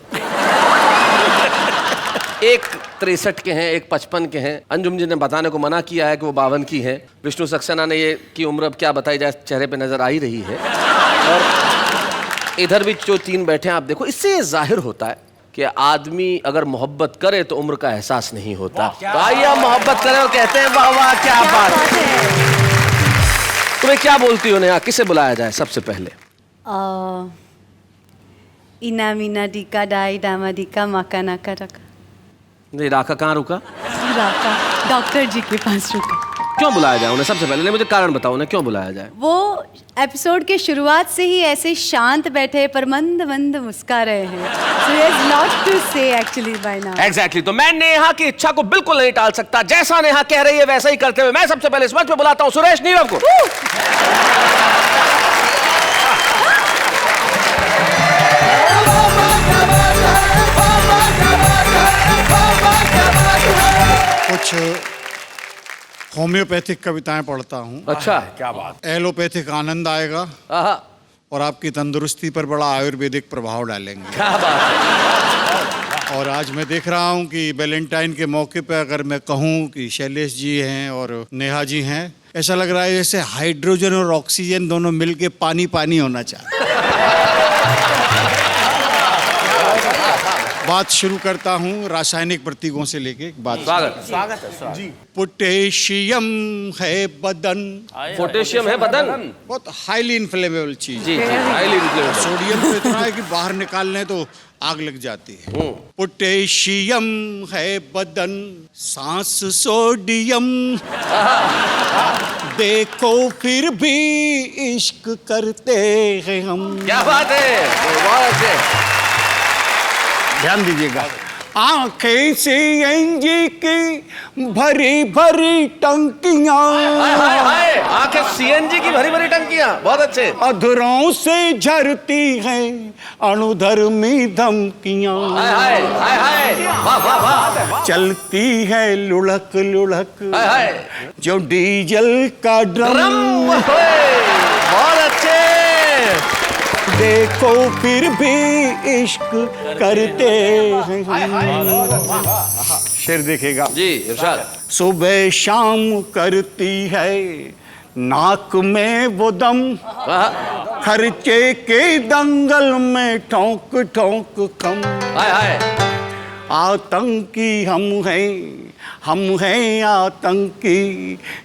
एक 63 के हैं, एक 55 के हैं। अंजुम जी ने बताने को मना किया है कि वो 52 की हैं। विष्णु सक्सेना ने ये की उम्र अब क्या बताई जाए, चेहरे पे नजर आ ही रही है। और इधर भी जो 3 बैठे हैं आप देखो, इससे ये जाहिर होता है कि आदमी अगर मोहब्बत करे तो उम्र का एहसास नहीं होता। तो आइए हम मोहब्बत करें और कहते हैं वाह वाह क्या बात है। तुम्हें क्या बोलती हो नेहा, किसे बुलाया जाए सबसे पहले? इना मीना डिका डाई डामा डिका माका नाका रका। नहीं, राका कहाँ रुका? राका डॉक्टर जी के पास रुका। क्यों बुलाया जाए उन्हें सबसे पहले? नहीं, मुझे कारण बताओ उन्हें क्यों बुलाया जाए। वो एपिसोड के शुरुआत से ही ऐसे शांत बैठे पर मंद मंद मुस्का रहे हैं। So he has lot to say actually by now. Exactly, तो मैं नेहा की इच्छा को बिल्कुल नहीं टाल सकता। जैसा नेहा कह रही है वैसा ही करते हुए मैं सबसे पहले इस मंच पे बुलाता हूँ सुरेश नीरव को। कुछ होम्योपैथिक कविताएं पढ़ता हूँ। अच्छा, क्या बात। एलोपैथिक आनंद आएगा और आपकी तंदुरुस्ती पर बड़ा आयुर्वेदिक प्रभाव डालेंगे। क्या बात है। और आज मैं देख रहा हूँ कि वैलेंटाइन के मौके पर अगर मैं कहूँ कि शैलेश जी हैं और नेहा जी हैं, ऐसा लग रहा है जैसे हाइड्रोजन और ऑक्सीजन दोनों मिलके पानी पानी होना चाहिए। बात शुरू करता हूँ रासायनिक प्रतीकों से लेके एक बात। स्वागत है जी। पोटेशियम है बदन। पोटेशियम है बदन, बहुत हाईली इन्फ्लेमेबल चीज। जी, हाईली इन्फ्लेमेबल। सोडियम तो इतना है कि बाहर निकालने तो आग लग जाती है। पोटेशियम है बदन, सांस सोडियम, देखो फिर भी इश्क करते हैं हम। क्या बात है, बहुत अच्छे। ध्यान दीजिएगा। आंखें से एंजी की भरी भरी टंकियां, आंखें सीएनजी की भरी भरी टंकियां, बहुत अच्छे। अधरों से झरती हैं अणुधर्मी धमकियां, चलती है लुढ़क लुढ़क जो डीजल का ड्रम। बहुत अच्छे। देखो फिर भी इश्क करते हैं। शेर देखेगा जी, इरशाद। सुबह शाम करती है नाक में वो दम, खर्चे के दंगल में ठोंक ठोंक कम। आतंकी हम हैं आतंकी,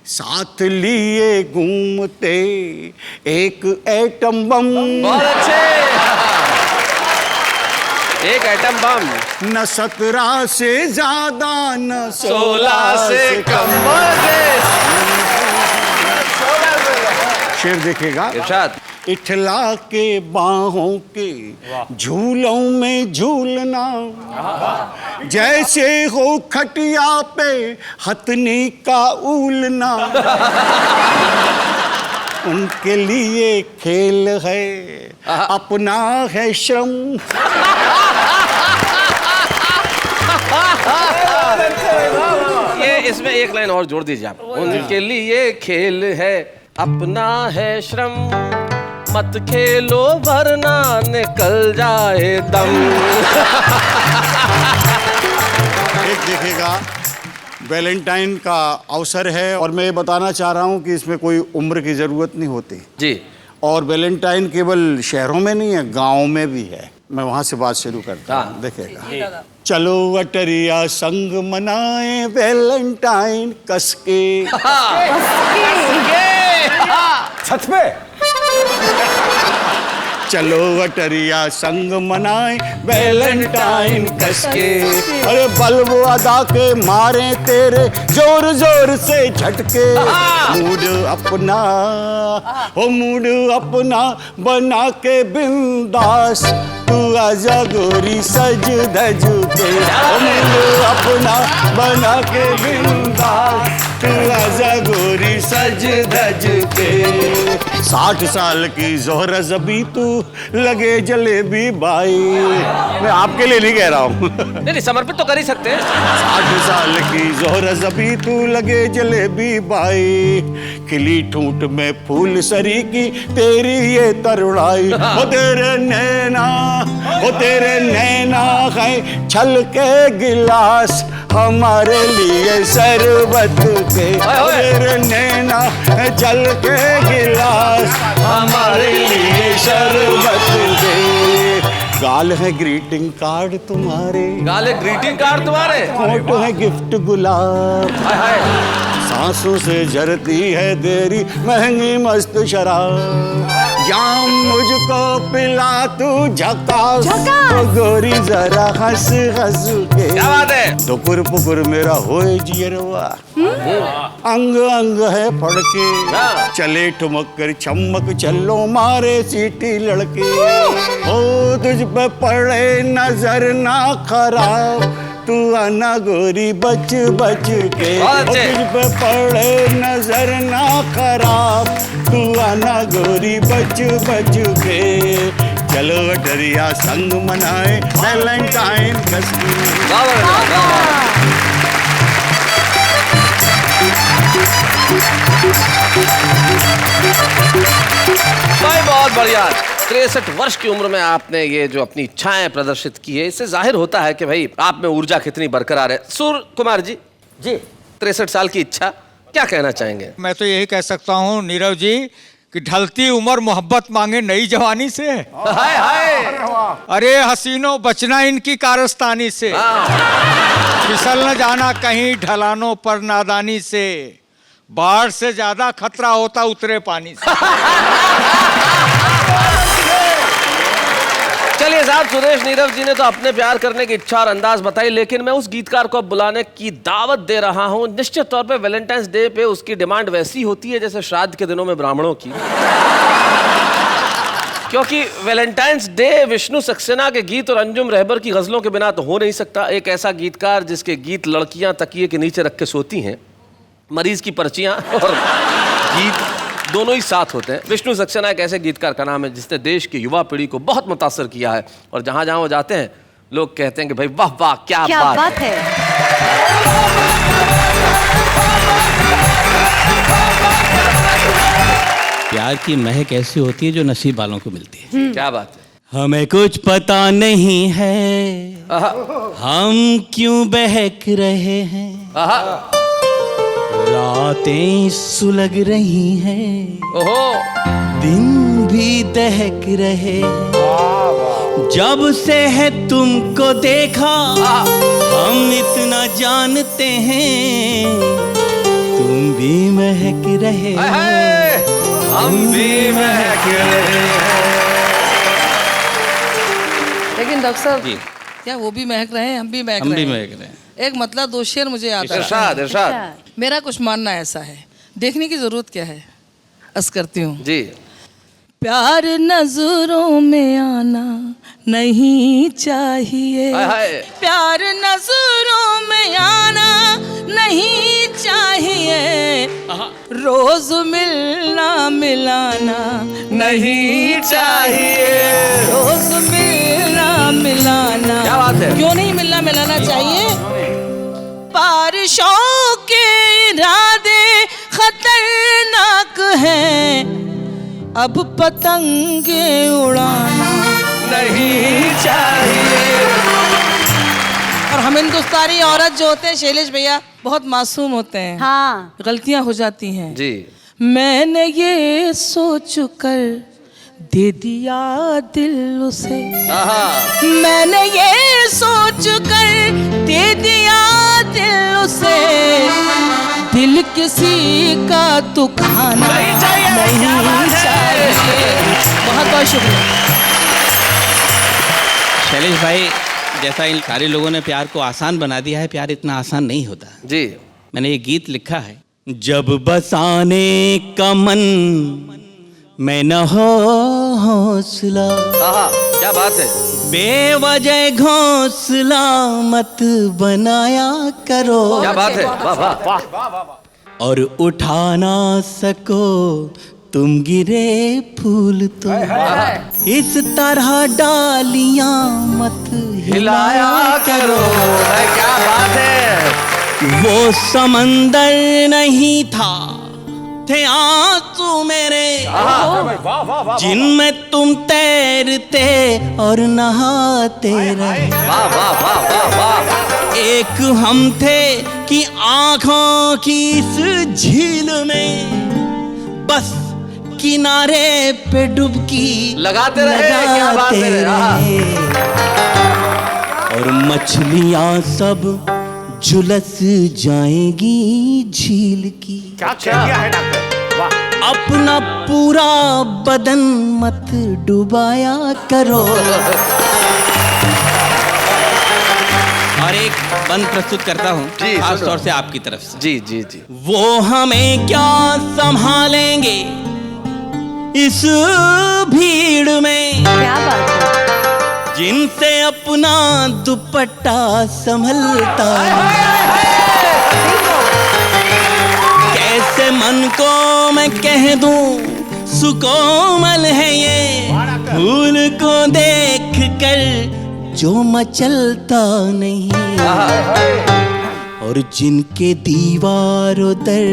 साथ लिए घूमते एक एटम बम। बहुत अच्छे। एक एटम बम। न 17 से ज्यादा न 16 से कम। शेर देखेगा इरशाद। इठला के बाहों के झूलों में झूलना, जैसे हो खटिया पे हथनी का ऊलना। उनके लिए खेल है अपना है श्रम। ये इसमें एक लाइन और जोड़ दीजिए आप। उनके लिए खेल है अपना है श्रम, मत खेलो वरना निकल जाए दम। एक देखेगा वैलेंटाइन का अवसर है और मैं ये बताना चाह रहा हूँ कि इसमें कोई उम्र की ज़रूरत नहीं होती जी। और वैलेंटाइन केवल शहरों में नहीं है, गाँव में भी है। मैं वहां से बात शुरू करता हूँ, देखिएगा। चलो अटरिया संग मनाए वैलेंटाइन कसके। सच में? चलो अटरिया संग मनाए वैलेंटाइन कसके। अरे बल्ब अदा के मारे तेरे जोर जोर से झटके। मूड अपना हो मूड अपना बना के बिंदास, तू आजा गोरी सज धज के। मूड अपना बना के बिंदास, तू आजा गोरी सज धज के। 60 साल की जोहरा जबी तू लगे जलेबी बाई। मैं आपके लिए नहीं कह रहा हूँ। नहीं, समर्पित तो कर ही सकते हैं। 60 साल की जोहरा जबी तू लगे जलेबी बाई। खिली ठूंठ में फूल सरी की तेरी ये तरुणाई। वो तेरे नैना है छल के गिलास, हमारे लिए शरबत के। तेरे नैना है छल के गिलास, हमारे लिए शरबत के। गाल है ग्रीटिंग कार्ड तुम्हारे, गाल है ग्रीटिंग कार्ड तुम्हारे, होंठ है गिफ्ट गुलाब। सांसों से झरती है तेरी महंगी मस्त शराब। जाम मुझको पिला तू झकास, तो गोरी जरा हंस हंस के। क्या बात है? दुकुर पुकुर मेरा होए जियरवा, अंग अंग है फड़के। चले ठुमक कर छमक चलो मारे सीटी लड़के। ओ तुझ पे पड़े नजर ना खराब, तू आना गोरी बच बच के। तुझ पे पड़े नजर ना खराब, तू आना गोरी बच बच के। चलो अटरिया संग मनाए वैलेंटाइन कसके। भाई बहुत बढ़िया। 63 वर्ष की उम्र में आपने ये जो अपनी इच्छाएं प्रदर्शित की है, इससे जाहिर होता है कि भाई आप में ऊर्जा कितनी बरकरार है। सूर्य कुमार जी, 63 साल की इच्छा, क्या कहना चाहेंगे? मैं तो यही कह सकता हूँ नीरव जी कि ढलती उम्र मोहब्बत मांगे नई जवानी से। हाय हाय। अरे हसीनों बचना इनकी कारस्तानी से, फिसल न जाना कहीं ढलानों पर नादानी से। बाढ़ से ज्यादा खतरा होता उतरे पानी से। चलिए साहब, सुरेश नीरव जी ने तो अपने प्यार करने की इच्छा और अंदाज बताई, लेकिन मैं उस गीतकार को अब बुलाने की दावत दे रहा हूं। निश्चित तौर पे वैलेंटाइंस डे पे उसकी डिमांड वैसी होती है जैसे श्राद्ध के दिनों में ब्राह्मणों की। क्योंकि वैलेंटाइंस डे विष्णु सक्सेना के गीत और अंजुम रहबर की गजलों के बिना तो हो नहीं सकता। एक ऐसा गीतकार जिसके गीत लड़कियां तकिए के नीचे रख के सोती हैं, मरीज की पर्चियां और गीत दोनों ही साथ होते हैं। विष्णु सक्सेना एक ऐसे गीतकार का नाम है जिसने देश की युवा पीढ़ी को बहुत मुतासर किया है, और जहां जहां वो जाते हैं लोग कहते हैं कि भाई वाह वाह क्या बात है। प्यार की महक ऐसी होती है जो नसीब वालों को मिलती है। क्या बात है? हमें कुछ पता नहीं है हम क्यों बहक रहे हैं, रातें सुलग रही हैं, दिन भी दहक रहे हैं। जब से है तुमको देखा हम इतना जानते हैं, तुम भी महक रहे हो, हम भी महक रहे हैं। लेकिन डॉक्टर साहब, क्या वो भी महक रहे हैं, हम भी महक रहे हैं? एक मतलब 2 शेर मुझे याद है। इरशाद। मेरा कुछ मानना ऐसा है, देखने की जरूरत क्या है, अर्ज करती हूँ जी। प्यार नजरों में आना नहीं चाहिए, प्यार नजरों में आना नहीं चाहिए, रोज मिलना मिलाना नहीं चाहिए, रोज मिलना मिलाना। क्या बात है? क्यों नहीं मिलना मिलाना चाहिए? बारिशों के इरादे खतरनाक हैं, अब पतंगे उड़ाना नहीं चाहिए। और हम हिंदुस्तानी औरत जो होते हैं शैलेश भैया, बहुत मासूम होते हैं। हाँ, गलतियां हो जाती हैं जी। मैंने ये सोच कर दे दिया दिल उसे, मैंने ये सोच कर दे दिया दिल उसे, दिल किसी का तो खाना नहीं चाहिए। बहुत बहुत शुक्रिया। शैलेश भाई, जैसा इन सारे लोगों ने प्यार को आसान बना दिया है, प्यार इतना आसान नहीं होता जी। मैंने ये गीत लिखा है, जब बसाने का मन मैं न हो हौसला, क्या बात है, बेवजह घोंसला मत बनाया करो, क्या बात है, वाह वाह वाह। और उठा ना सको तुम गिरे फूल तो इस तरह डालियां मत हिलाया करो। क्या बात है। वो समंदर नहीं था, थे आंसू मेरे जिनमें तुम तैरते और नहाते रहे। एक हम थे कि आंखों की इस झील में बस किनारे पे डुबकी लगाते रहे। और मछलियां सब झुलस जाएंगी झील की। क्या है डॉक्टर, वाह। अपना पूरा बदन मत डुबाया करो। और एक बंद प्रस्तुत करता हूँ खास तौर से आपकी तरफ से। जी जी जी। वो हमें क्या संभालेंगे इस भीड़ में, क्या बात है, जिनसे अपना दुपट्टा संभलता कैसे मन को मैं कह दूं सुकोमल है ये, फूल को देख कर जो मचलता नहीं, और जिनके दीवारों दर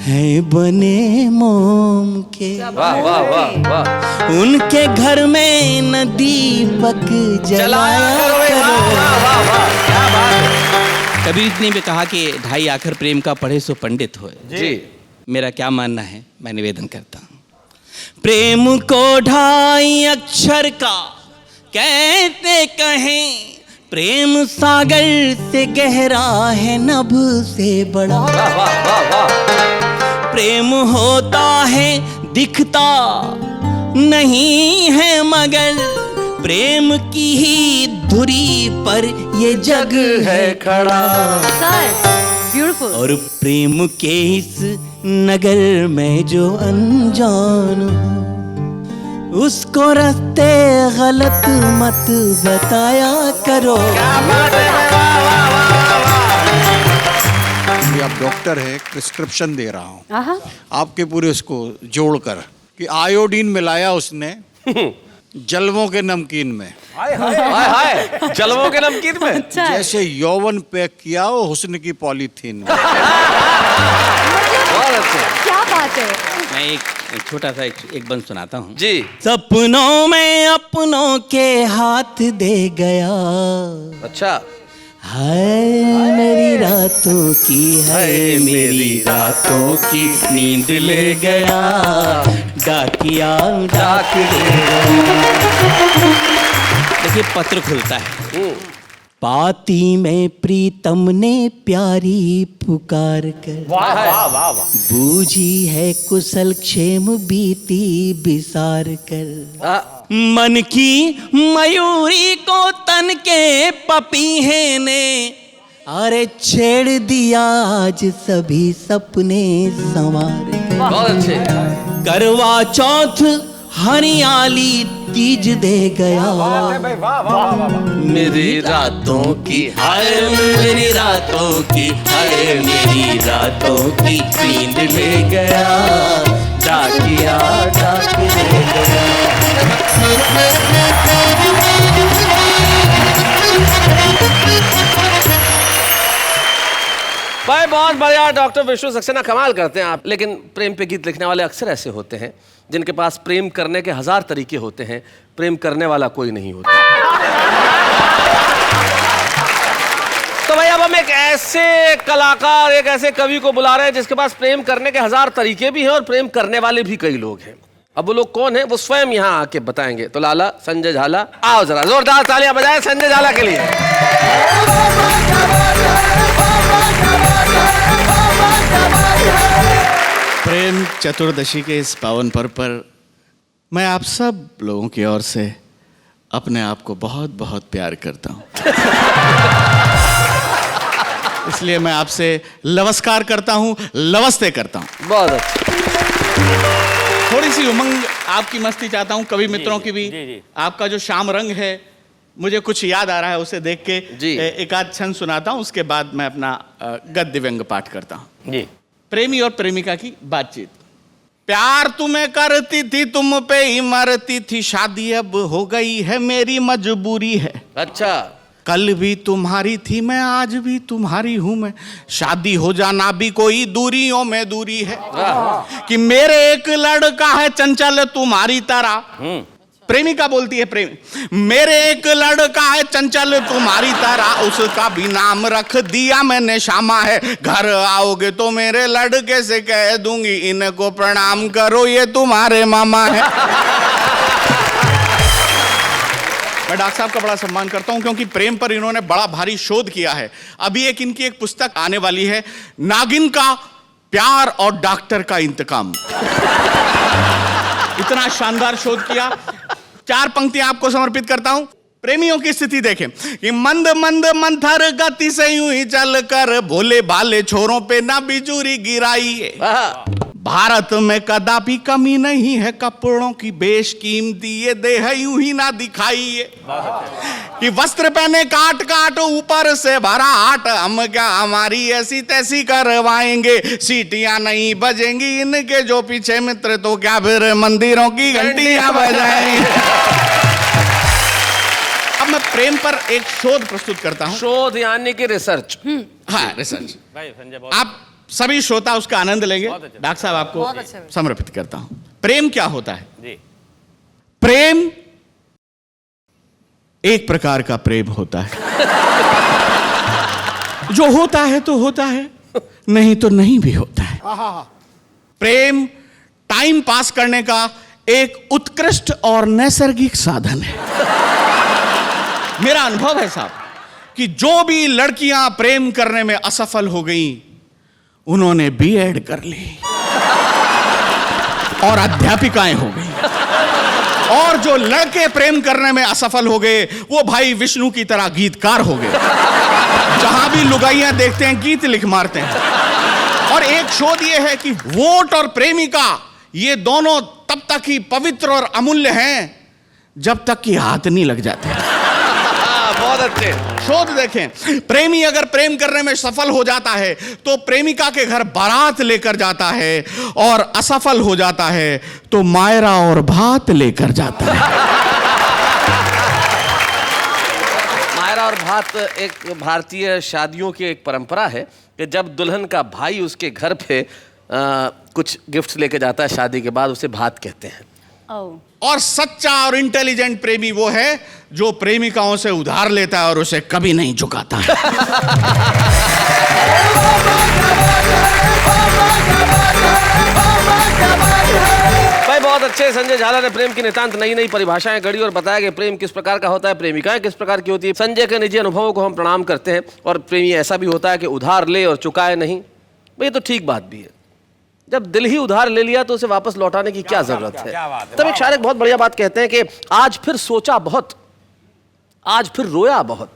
है बने मोम के, वाह वाह वाह वाह। उनके घर में न दीपक जलाया करो। कबीर ने भी कहा कि ढाई आखर प्रेम का पढ़े सो पंडित होए। जी। मेरा क्या मानना है, मैं निवेदन करता हूँ, प्रेम को ढाई अक्षर का कहते कहें, प्रेम सागर से गहरा है नभ से बड़ा। प्रेम होता है दिखता नहीं है मगर, प्रेम की ही धुरी पर ये जग है खड़ा। ब्यूटीफुल। और प्रेम के इस नगर में जो अनजान हो, उसको रास्ते गलत मत बताया करो। आप डॉक्टर है, प्रिस्क्रिप्शन दे रहा हूँ आपके पूरे उसको जोड़कर कि आयोडीन मिलाया उसने जलवों के नमकीन में। हाय जलवों के नमकीन में। जैसे यौवन पैक किया हो हुस्न की पॉलीथीन में। क्या बात है। मैं एक छोटा सा एक बंद सुनाता हूँ जी। सपनों में अपनों के हाथ दे गया, अच्छा। हाय मेरी रातों की, हाय मेरी रातों की नींद ले गया, डाकिया डाक ले गया। देखिए पत्र खुलता है, पाती में प्रीतम ने प्यारी पुकार कर, वाह वाह वाह वाह। बूझी है कुशल क्षेम बीती बिसार कर, मन की मयूरी को तन के पपीहे ने, अरे छेड़ दिया आज सभी सपने संवार कर। बहुत अच्छे। करवा चौथ हरियाली तीज दे गया, मेरी रातों की, हाय मेरी रातों की, हाय मेरी रातों की नींद ले गया, डाकिया डाक ले गया। भाई बहुत बढ़िया डॉक्टर विष्णु सक्सेना, कमाल करते हैं आप। लेकिन प्रेम पे गीत लिखने वाले अक्सर ऐसे होते हैं जिनके पास प्रेम करने के 1000 तरीके होते हैं, प्रेम करने वाला कोई नहीं होता। तो भाई अब हम एक ऐसे कलाकार, एक ऐसे कवि को बुला रहे हैं जिसके पास प्रेम करने के 1000 तरीके भी हैं और प्रेम करने वाले भी कई लोग हैं। अब वो लोग कौन है वो स्वयं यहाँ आके बताएंगे। तो लाला संजय झाला, आओ जरा जोरदार तालियां बजाएं संजय झाला के लिए। प्रेम चतुर्दशी के इस पावन पर्व पर मैं आप सब लोगों की ओर से अपने आप को बहुत बहुत प्यार करता हूँ। इसलिए मैं आपसे नमस्कार करता हूँ, नमस्ते करता हूँ। बहुत अच्छा। थोड़ी सी उमंग आपकी मस्ती चाहता हूँ, कभी मित्रों की भी। आपका जो शाम रंग है मुझे कुछ याद आ रहा है, उसे देख के एक आध छंद सुनाता हूँ, उसके बाद मैं अपना गद्य व्यंग पाठ करता हूँ। जी। प्रेमी और प्रेमिका की बातचीत। प्यार तुम्हें करती थी, तुम पे ही मरती थी, शादी अब हो गई है, मेरी मजबूरी है। अच्छा। कल भी तुम्हारी थी मैं, आज भी तुम्हारी हूं मैं, शादी हो जाना भी कोई दूरियों में दूरी है। कि मेरे एक लड़का है चंचल तुम्हारी तरह। प्रेमिका बोलती है प्रेमी, मेरे एक लड़का है चंचल तुम्हारी तरह, उसका भी नाम रख दिया मैंने श्यामा है। घर आओगे तो मेरे लड़के से कह दूंगी, इनको प्रणाम करो ये तुम्हारे मामा है। मैं डॉक्टर साहब का बड़ा सम्मान करता हूं क्योंकि प्रेम पर इन्होंने बड़ा भारी शोध किया है। अभी इनकी एक पुस्तक आने वाली है, नागिन का प्यार और डॉक्टर का इंतकाम। इतना शानदार शोध किया। 4 पंक्तियां आपको समर्पित करता हूं। प्रेमियों की स्थिति देखें कि मंद मंद मंथर गति से यूं ही चल कर भोले भाले छोरों पे ना बिजूरी गिराई है। भारत में कदापि कमी नहीं है कपड़ों की, बेशकीमती ये देह यूं ही ना दिखाइए। कि वस्त्र पहने काट काट ऊपर से भरा हाट, हम क्या हमारी ऐसी तैसी करवाएंगे, सीटियां नहीं बजेंगी इनके जो पीछे मित्र, तो क्या फिर मंदिरों की घंटियां बजाएंगे। अब मैं प्रेम पर एक शोध प्रस्तुत करता हूं। शोध यानी कि रिसर्च। हाँ, रिसर्च। आप सभी श्रोता उसका आनंद लेंगे। डॉक्टर साहब आपको समर्पित करता हूं। प्रेम क्या होता है? जी। प्रेम एक प्रकार का प्रेम होता है। जो होता है तो होता है, नहीं तो नहीं भी होता है। प्रेम टाइम पास करने का एक उत्कृष्ट और नैसर्गिक साधन है। मेरा अनुभव है साहब कि जो भी लड़कियां प्रेम करने में असफल हो गईं, उन्होंने बीएड कर ली और अध्यापिकाएं हो गई। और जो लड़के प्रेम करने में असफल हो गए, वो भाई विष्णु की तरह गीतकार हो गए। जहां भी लुगाइयां देखते हैं गीत लिख मारते हैं। और एक शोध ये है कि वोट और प्रेमिका ये दोनों तब तक ही पवित्र और अमूल्य हैं जब तक कि हाथ नहीं लग जाते। बहुत अच्छे शोध देखें। प्रेमी अगर प्रेम करने में सफल हो जाता है तो प्रेमिका के घर बारात लेकर जाता है, और असफल हो जाता है तो मायरा और भात लेकर जाता है। मायरा और भात एक भारतीय शादियों की एक परंपरा है कि जब दुल्हन का भाई उसके घर पे कुछ गिफ्ट्स लेके जाता है शादी के बाद, उसे भात कहते हैं। और सच्चा और इंटेलिजेंट प्रेमी वो है जो प्रेमिकाओं से उधार लेता है और उसे कभी नहीं चुकाता है। भाई बहुत अच्छे संजय झाला ने प्रेम की नितांत नई नई परिभाषाएं गढ़ी और बताया कि प्रेम किस प्रकार का होता है, प्रेमिकाएं किस प्रकार की होती है। संजय के निजी अनुभवों को हम प्रणाम करते हैं। और प्रेमी ऐसा भी होता है कि उधार ले और चुकाए नहीं। भाई ये तो ठीक बात भी है, जब दिल ही उधार ले लिया तो उसे वापस लौटाने की क्या जरूरत है। तब एक शायर एक बहुत बढ़िया बात कहते हैं कि आज फिर सोचा बहुत, आज फिर रोया बहुत,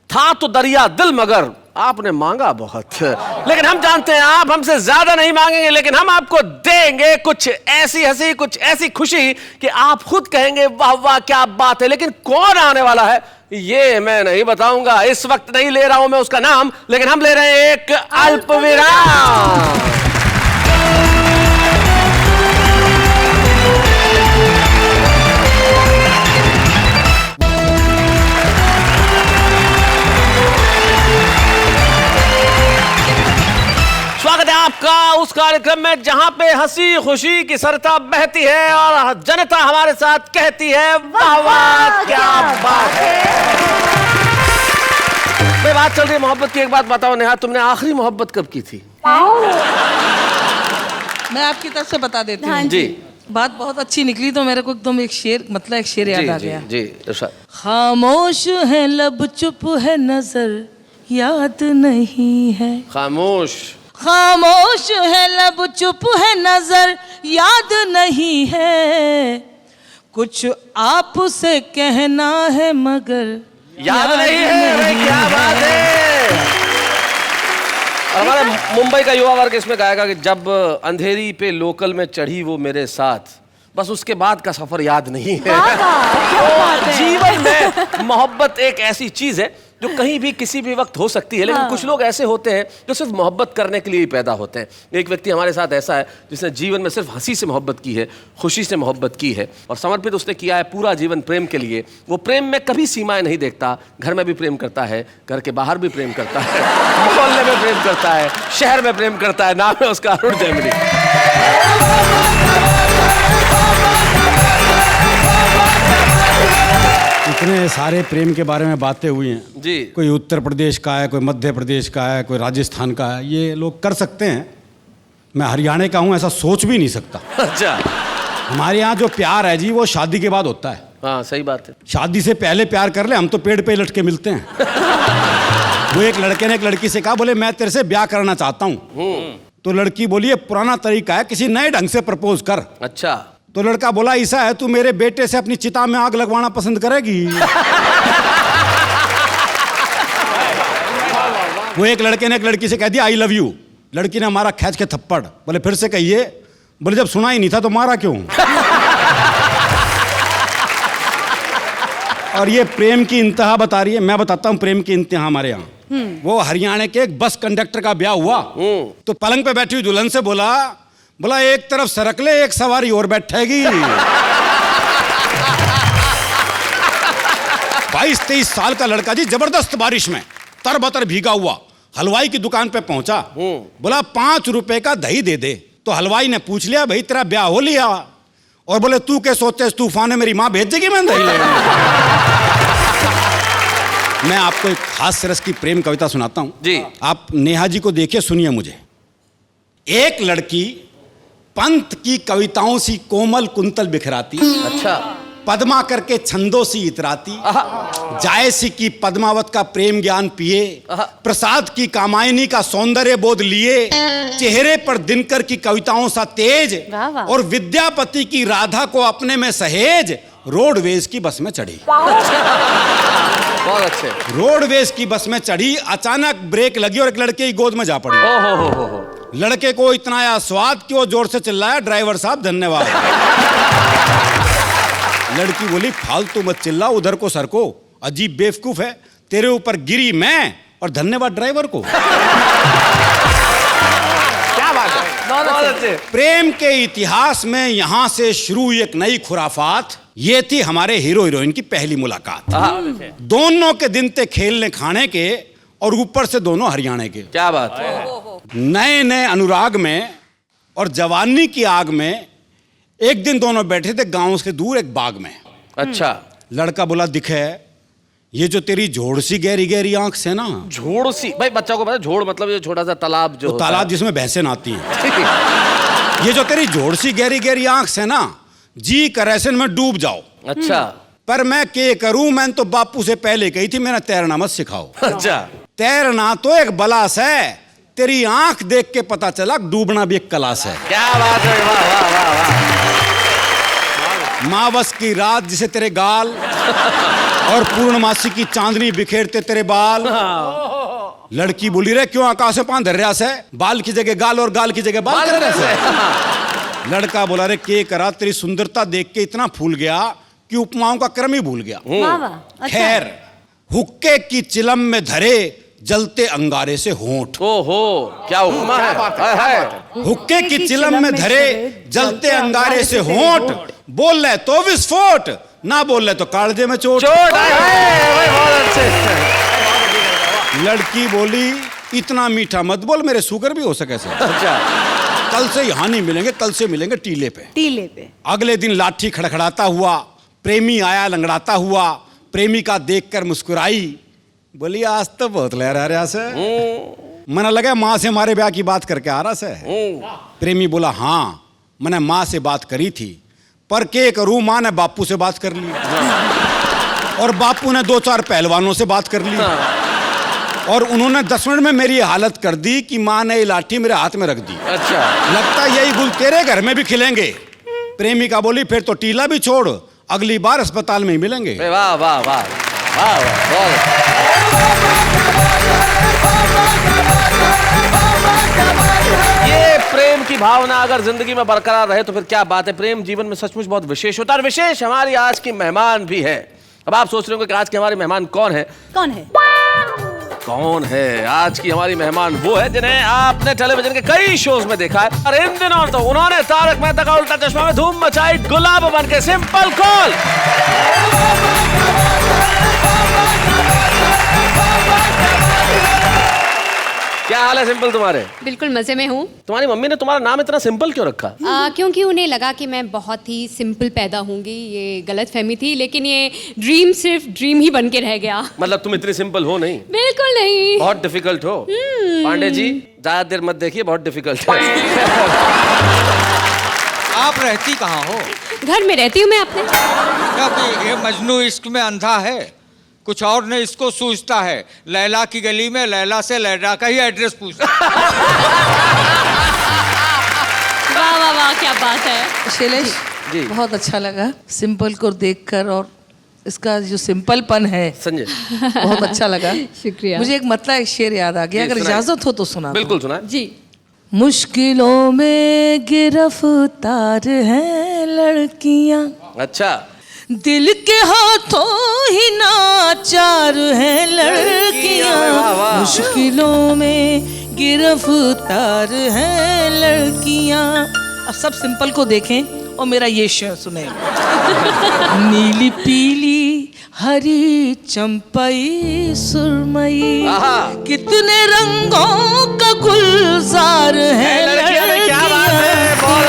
था तो दरिया दिल मगर आपने मांगा बहुत। लेकिन हम जानते हैं आप हमसे ज्यादा नहीं मांगेंगे, लेकिन हम आपको देंगे कुछ ऐसी हंसी, कुछ ऐसी खुशी कि आप खुद कहेंगे वाह वाह क्या बात है। लेकिन कौन आने वाला है ये मैं नहीं बताऊंगा, इस वक्त नहीं ले रहा हूं मैं उसका नाम, लेकिन हम ले रहे हैं एक अल्प विराम। स्वागत है आपका उस कार्यक्रम में जहां पे हंसी खुशी की सरता बहती है और जनता हमारे साथ कहती है वाह वाह क्या बात है। भाई बात चल रही है मोहब्बत की, एक बात बताओ नेहा, तुमने आखिरी मोहब्बत कब की थी? मैं आपकी तरफ से बता देती हूँ। जी। बात बहुत अच्छी निकली तो मेरे को एकदम एक शेर याद आ गया। जी इरशाद। खामोश है लब चुप है नजर याद नहीं है। खामोश है लब चुप है नजर याद नहीं है, कुछ आपसे कहना है मगर याद नहीं है। अरे क्या बात है। और हमारा मुंबई का युवा वर्ग इसमें गाएगा कि जब अंधेरी पे लोकल में चढ़ी वो मेरे साथ, बस उसके बाद का सफर याद नहीं है। तो जीवन में मोहब्बत एक ऐसी चीज है जो कहीं भी किसी भी वक्त हो सकती है, लेकिन कुछ लोग ऐसे होते हैं जो सिर्फ मोहब्बत करने के लिए ही पैदा होते हैं। एक व्यक्ति हमारे साथ ऐसा है जिसने जीवन में सिर्फ हंसी से मोहब्बत की है, खुशी से मोहब्बत की है और समर्पित उसने किया है पूरा जीवन प्रेम के लिए। वो प्रेम में कभी सीमाएं नहीं देखता, घर में भी प्रेम करता है, घर के बाहर भी प्रेम करता है, मोहल्ले में प्रेम करता है, शहर में प्रेम करता है। नाम है उसका अरुण जैमिनी। इतने सारे प्रेम के बारे में बातें हुई हैं जी। कोई उत्तर प्रदेश का है, कोई मध्य प्रदेश का है, कोई राजस्थान का है, ये लोग कर सकते हैं। मैं हरियाणा का हूँ, ऐसा सोच भी नहीं सकता। अच्छा। हमारे यहाँ जो प्यार है जी वो शादी के बाद होता है। हाँ सही बात है। शादी से पहले प्यार कर ले, हम तो पेड़ पे लटके मिलते हैं। वो एक लड़के ने एक लड़की से कहा, बोले मैं तेरे से ब्याह करना चाहता हूँ। तो लड़की बोली ये पुराना तरीका है, किसी नए ढंग से प्रपोज कर। अच्छा। तो लड़का बोला ऐसा है, तू मेरे बेटे से अपनी चिता में आग लगवाना पसंद करेगी? वो एक लड़के ने एक लड़की से कह दिया आई लव यू। लड़की ने मारा खींच के थप्पड़। बोले फिर से कहिए। बोले जब सुना ही नहीं था तो मारा क्यों? और ये प्रेम की इंतहा बता रही है। मैं बताता हूँ प्रेम की इंतहा हमारे यहाँ। वो हरियाणा के एक बस कंडक्टर का ब्याह हुआ तो पलंग पे बैठी हुई दुल्हन से बोला एक तरफ सरक ले, एक सवारी और बैठेगी। 22-23 साल का लड़का जी जबरदस्त बारिश में तरबतर भीगा हुआ हलवाई की दुकान पे पहुंचा। बोला 5 रुपए का दही दे दे। तो हलवाई ने पूछ लिया भाई तेरा ब्याह हो लिया? और बोले तू क्या सोचते तूफान है मेरी माँ भेजेगी मैं दही लेने? मैं आपको एक खास रस की प्रेम कविता सुनाता हूं जी। आप नेहा जी को देखिए, सुनिए मुझे। एक लड़की पंत की कविताओं सी कोमल कुंतल बिखराती। अच्छा। पद्मा करके छंदों सी इतराती। जायसी की पद्मावत का प्रेम ज्ञान पिए, प्रसाद की कामायनी का सौंदर्य बोध लिए, चेहरे पर दिनकर की कविताओं सा तेज और विद्यापति की राधा को अपने में सहेज रोडवेज की बस में चढ़ी। बहुत अच्छे। रोडवेज की बस में चढ़ी, अचानक ब्रेक लगी और एक लड़के की गोद में जा पड़ी। लड़के को इतना आया स्वाद कि वो जोर से चिल्लाया ड्राइवर साहब धन्यवाद। लड़की बोली फालतू मत चिल्ला, उधर को सर को, अजीब बेवकूफ है, तेरे ऊपर गिरी मैं और धन्यवाद ड्राइवर को। क्या बात है। बहुत अच्छे। प्रेम के इतिहास में यहां से शुरू एक नई खुराफात। ये थी हमारे हीरो हीरोइन की पहली मुलाकात। दोनों के दिन थे खेलने खाने के और ऊपर से दोनों हरियाणा के। क्या बात है। नए नए अनुराग में और जवानी की आग में एक दिन दोनों बैठे थे गांव से दूर एक बाग में। अच्छा। लड़का बोला दिखे ये जो तेरी झोड़ सी गहरी गहरी आंख से ना। झोड़ सी? भाई बच्चा को पता झोड़ मतलब ये छोटा सा तालाब जो तालाब जिसमें भैंसें नहाती हैं। ये जो तेरी झोड़ सी गहरी गहरी आंख से ना जी करैसन में डूब जाओ। अच्छा। पर मैं के करूं, मैं तो बापू से पहले कही थी मेरा तैरना मत सिखाओ। अच्छा। तैरना तो एक बलास है, तेरी आंख देख के पता चला डूबना भी एक कलास है। क्या बात है। वाह वाह वाह वाह। मावस की रात जिसे तेरे गाल और पूर्णमासी की चांदनी बिखेरते तेरे बाल। लड़की बोली रे क्यों आकाश में पान धर रहा से, बाल की जगह गाल और गाल की जगह बाल कर रहा से। लड़का बोला रे के करा, तेरी सुंदरता देख के इतना फूल गया कि उपमाओं का क्रम ही भूल गया। खैर हुक्के की चिलम में धरे जलते अंगारे से होंठ। ओहो क्या उपमा है। हुक्के की चिलम में धरे जलते अंगारे से होंठ, बोल रहे तो विस्फोट, ना बोल रहे तो कालजे में चोट। लड़की बोली इतना मीठा मत बोल, मेरे शुगर भी हो सके से। अच्छा। कल से यहाँ नहीं मिलेंगे, कल से मिलेंगे टीले पे। अगले दिन लाठी खड़खड़ाता हुआ प्रेमी आया लंगड़ाता हुआ, प्रेमिका देखकर मुस्कुराई, बोली आज तो बहुत लहरा रहा से। मना लगा माँ से हमारे ब्याह की बात करके आ रहा से। प्रेमी बोला हाँ मैंने माँ से बात करी थी, पर क्या करूँ, माँ ने बापू से बात कर ली और बापू ने 2-4 पहलवानों से बात कर ली और उन्होंने 10 मिनट में मेरी हालत कर दी कि माँ ने ये लाठी मेरे हाथ में रख दी। अच्छा, लगता यही गुल तेरे घर में भी खिलेंगे। प्रेमिका बोली फिर तो टीला भी छोड़, अगली बार अस्पताल में ही मिलेंगे। वाह वाह वाह वाह वाह। ये प्रेम की भावना अगर जिंदगी में बरकरार रहे तो फिर क्या बात है। प्रेम जीवन में सचमुच बहुत विशेष होता है और विशेष हमारी आज की मेहमान भी है। अब आप सोच रहे होंगे कि आज के हमारे मेहमान कौन है? कौन है? कौन है आज की हमारी मेहमान? वो है जिन्हें आपने टेलीविजन के कई शोज में देखा है और इन दिनों तो उन्होंने तारक मेहता का उल्टा चश्मा में धूम मचाई, गुलाब बन के। Simple call. क्या हाल है सिंपल तुम्हारे? बिल्कुल मजे में हूँ। तुम्हारी मम्मी ने तुम्हारा नाम इतना सिंपल क्यों रखा? क्योंकि उन्हें लगा कि मैं बहुत ही सिंपल पैदा होंगी। ये गलत फहमी थी, लेकिन ये ड्रीम सिर्फ ड्रीम ही बन के रह गया। मतलब तुम इतनी सिंपल हो नहीं? बिल्कुल नहीं, बहुत डिफिकल्ट हो। पांडे जी ज्यादा देर मत देखिए, बहुत डिफिकल्ट है। आप रहती कहाँ हो? घर में रहती हूँ मैं अपने। क्योंकि ये मजनू इश्क में अंधा है, कुछ और नहीं इसको सूझता है। लैला की गली में लैला से लैला का ही एड्रेस पूछता। वाह वाह वाह, क्या बात है। शैलेश जी, बहुत अच्छा लगा सिंपल को देखकर और इसका जो सिंपलपन है संजय बहुत अच्छा लगा। शुक्रिया। मुझे एक मतलब एक शेर याद आ गया, अगर इजाजत हो तो सुना। बिल्कुल सुना जी। मुश्किलों में गिरफ्तार हैं लड़कियां, अच्छा, दिल के हाथों ही नाचार हैं लड़कियां, मुश्किलों में गिरफ्तार हैं लड़कियां। अब सब सिंपल को देखें और मेरा ये शेर सुने। नीली पीली हरी चंपई सुरमई, कितने रंगों का गुलजार है लड़कियां। क्या बात है, बहुत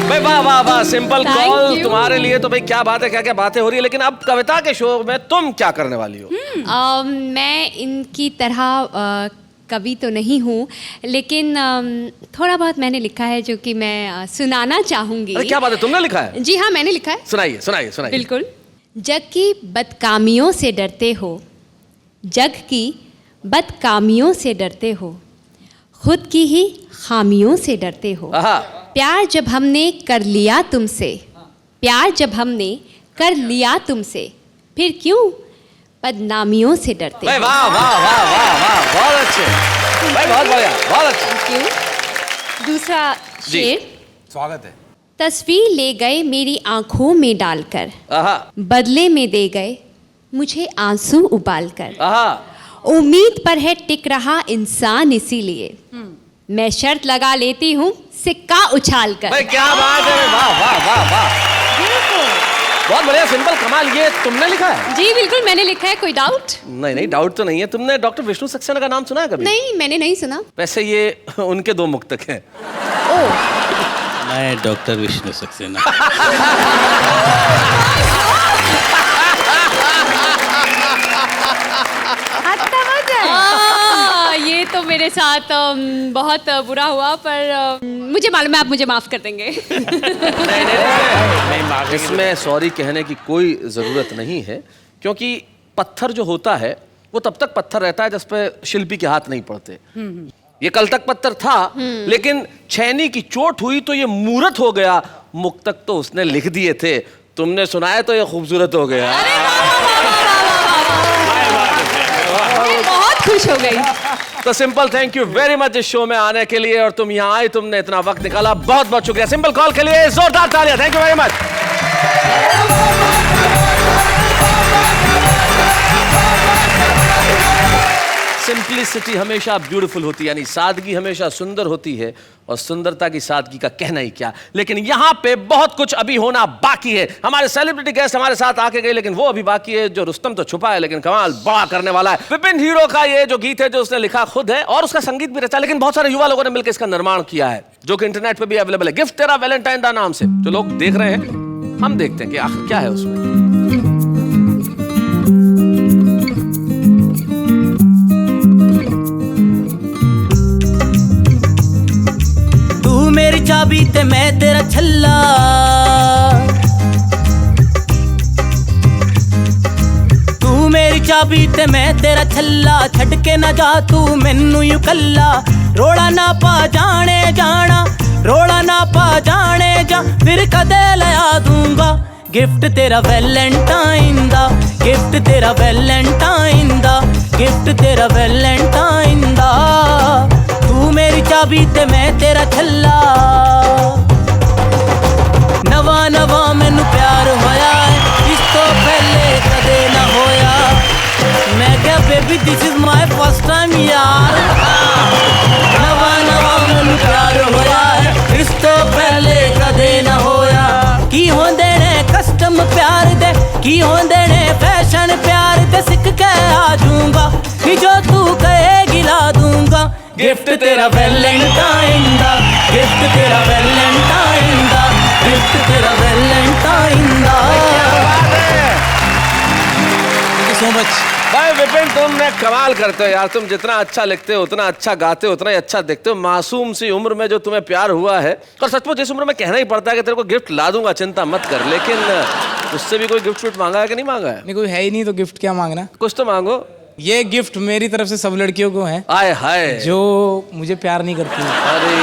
भाई, वाह वाह वाह। सिंपल कॉल तुम्हारे लिए तो भाई क्या बात है, क्या क्या बातें हो रही है। लेकिन अब कविता के शो में तुम क्या करने वाली हो? मैं इनकी तरह कवि तो नहीं हूँ, लेकिन थोड़ा बहुत मैंने लिखा है जो कि मैं सुनाना चाहूँगी। अरे क्या बात है, तुमने लिखा है? जी हाँ, मैंने लिखा है। सुनाइए सुनाइए सुनाइए। बिल्कुल। जग की बदकामियों से डरते हो, जग की बदकामियों से डरते हो, खुद की ही खामियों से डरते हो। प्यार जब हमने कर लिया तुमसे, प्यार जब हमने कर लिया तुमसे, फिर क्यों बदनामियों से डरते हो। वाह वाह वाह वाह वाह, बहुत अच्छे भाई, बहुत बढ़िया, बहुत अच्छे। क्यों? दूसरा शेर। स्वागत है। तस्वीर ले गए मेरी आंखों में डालकर, बदले में दे गए मुझे आंसू उबालकर। उम्मीद पर है टिक रहा इंसान, इसीलिए मैं शर्त लगा लेती हूँ सिक्का उछाल कर। भाई क्या बात है, वाह वाह वाह वाह, बहुत बढ़िया। सिंपल, कमाल। ये तुमने लिखा है? जी बिल्कुल मैंने लिखा है। कोई डाउट? नहीं नहीं, डाउट तो नहीं है। तुमने डॉक्टर विष्णु सक्सेना का नाम सुना है कभी? नहीं, मैंने नहीं सुना। वैसे ये उनके 2 मुक्तक हैं। मैं डॉक्टर विष्णु सक्सेना। ये तो मेरे साथ बहुत बुरा हुआ, पर मुझे मालूम है आप मुझे माफ कर देंगे। इसमें सॉरी कहने की कोई ज़रूरत नहीं है, क्योंकि पत्थर जो होता है वो तब तक पत्थर रहता है जिस पे शिल्पी के हाथ नहीं पड़ते। ये कल तक पत्थर था, लेकिन छैनी की चोट हुई तो ये मूर्त हो गया। मुक्तक तो उसने लिख दिए थे, तुमने सुनाया तो ये खूबसूरत हो गया। बहुत खुश हो गई। तो simple, thank you very much इस शो में आने के लिए, और तुम यहाँ आई, तुमने इतना वक्त निकाला, बहुत बहुत शुक्रिया। सिंपल कॉल के लिए जोरदार तालियां। Thank you very much. Simplicity हमेशा ब्यूटीफुल होती है, यानी सादगी हमेशा सुंदर होती है, और सुंदरता की सादगी का कहना ही क्या। लेकिन यहाँ पे बहुत कुछ अभी होना बाकी है। हमारे सेलिब्रिटी गेस्ट हमारे साथ आके गए, लेकिन वो अभी बाकी है। जो रुस्तम तो छुपा है, लेकिन कमाल बड़ा करने वाला है। विपिन हीरो का ये जो गीत है, जो उसने लिखा खुद है और उसका संगीत भी रचा, लेकिन बहुत सारे युवा लोगों ने मिलकर इसका निर्माण किया है, जो कि इंटरनेट पे भी अवेलेबल है। गिफ्ट तेरा वैलेंटाइन दा नाम से जो लोग देख रहे हैं, हम देखते हैं कि आखिर क्या है उसमें। चाबी ते मैं तेरा छल्ला। तू मेरी चाबी ते मैं तेरा छल्ला, छड़ के ना जा तू मैनू यू कल्ला। रोड़ा ना पा जाने जाना, रोड़ा ना पा जाने जा, फिर कदे लया दूंगा गिफ्ट तेरा वैलेंटाइन दा, गिफ्ट तेरा वैलेंटाइन दा, गिफ्ट तेरा वैलेंटाइन दा। तू मेरी चाबी ते मैं तेरा छल्ला। नवा नवा मैनू प्यार होया है, इस तो पहले कदे ना होया। मैं क्या baby this is my first time यार। नवा नवा मैनू प्यार होया है, इस तो पहले कदे ना होया। की होंदे ने कस्टम प्यार दे, की होंदे ने फैशन प्यार दे, सिख के आ जाऊंगा कि जो तू कहेगी ला दूंगा। गिफ्ट तेरा वैलेंटाइन दा, गिफ्ट तेरा वैलेंटाइन दा, गिफ्ट तेरा वैलेंटाइन दा। Thank you so much. भाई विपिन, तुमने कमाल करते हो यार। तुम जितना अच्छा लिखते हो, उतना अच्छा गाते हो, उतना ही अच्छा दिखते हो। मासूम सी उम्र में जो तुम्हें प्यार हुआ है, और सचमुच इस उम्र में कहना ही पड़ता है कि तेरे को गिफ्ट ला दूंगा, चिंता मत कर। लेकिन उससे भी कोई गिफ्ट मांगा है कि नहीं मांगा है? नहीं, कोई है ही नहीं तो गिफ्ट क्या मांगना। कुछ तो मांगो। ये गिफ्ट मेरी तरफ से सब लड़कियों को है। आए हाय, जो मुझे प्यार नहीं करती। अरे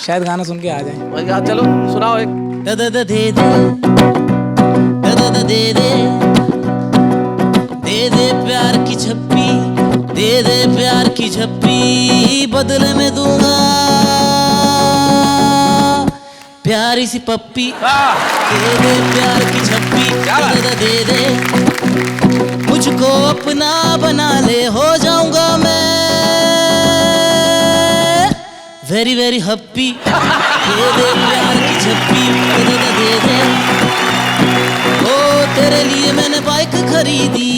शायद गाना सुन के आ जाए। चलो सुनाओ एक। दे दे दे दे दे दे दे दे प्यार की झप्पी, दे दे प्यार की झप्पी, बदले में दूंगा प्यारी सी पप्पी। दे दे प्यार की झप्पी, दे दे दे, मुझको अपना बना ले, हो जाऊंगा मैं वेरी वेरी हैप्पी। दे दे प्यार की झप्पी, दे दे दे दे। ओ तेरे लिए मैंने बाइक खरीदी,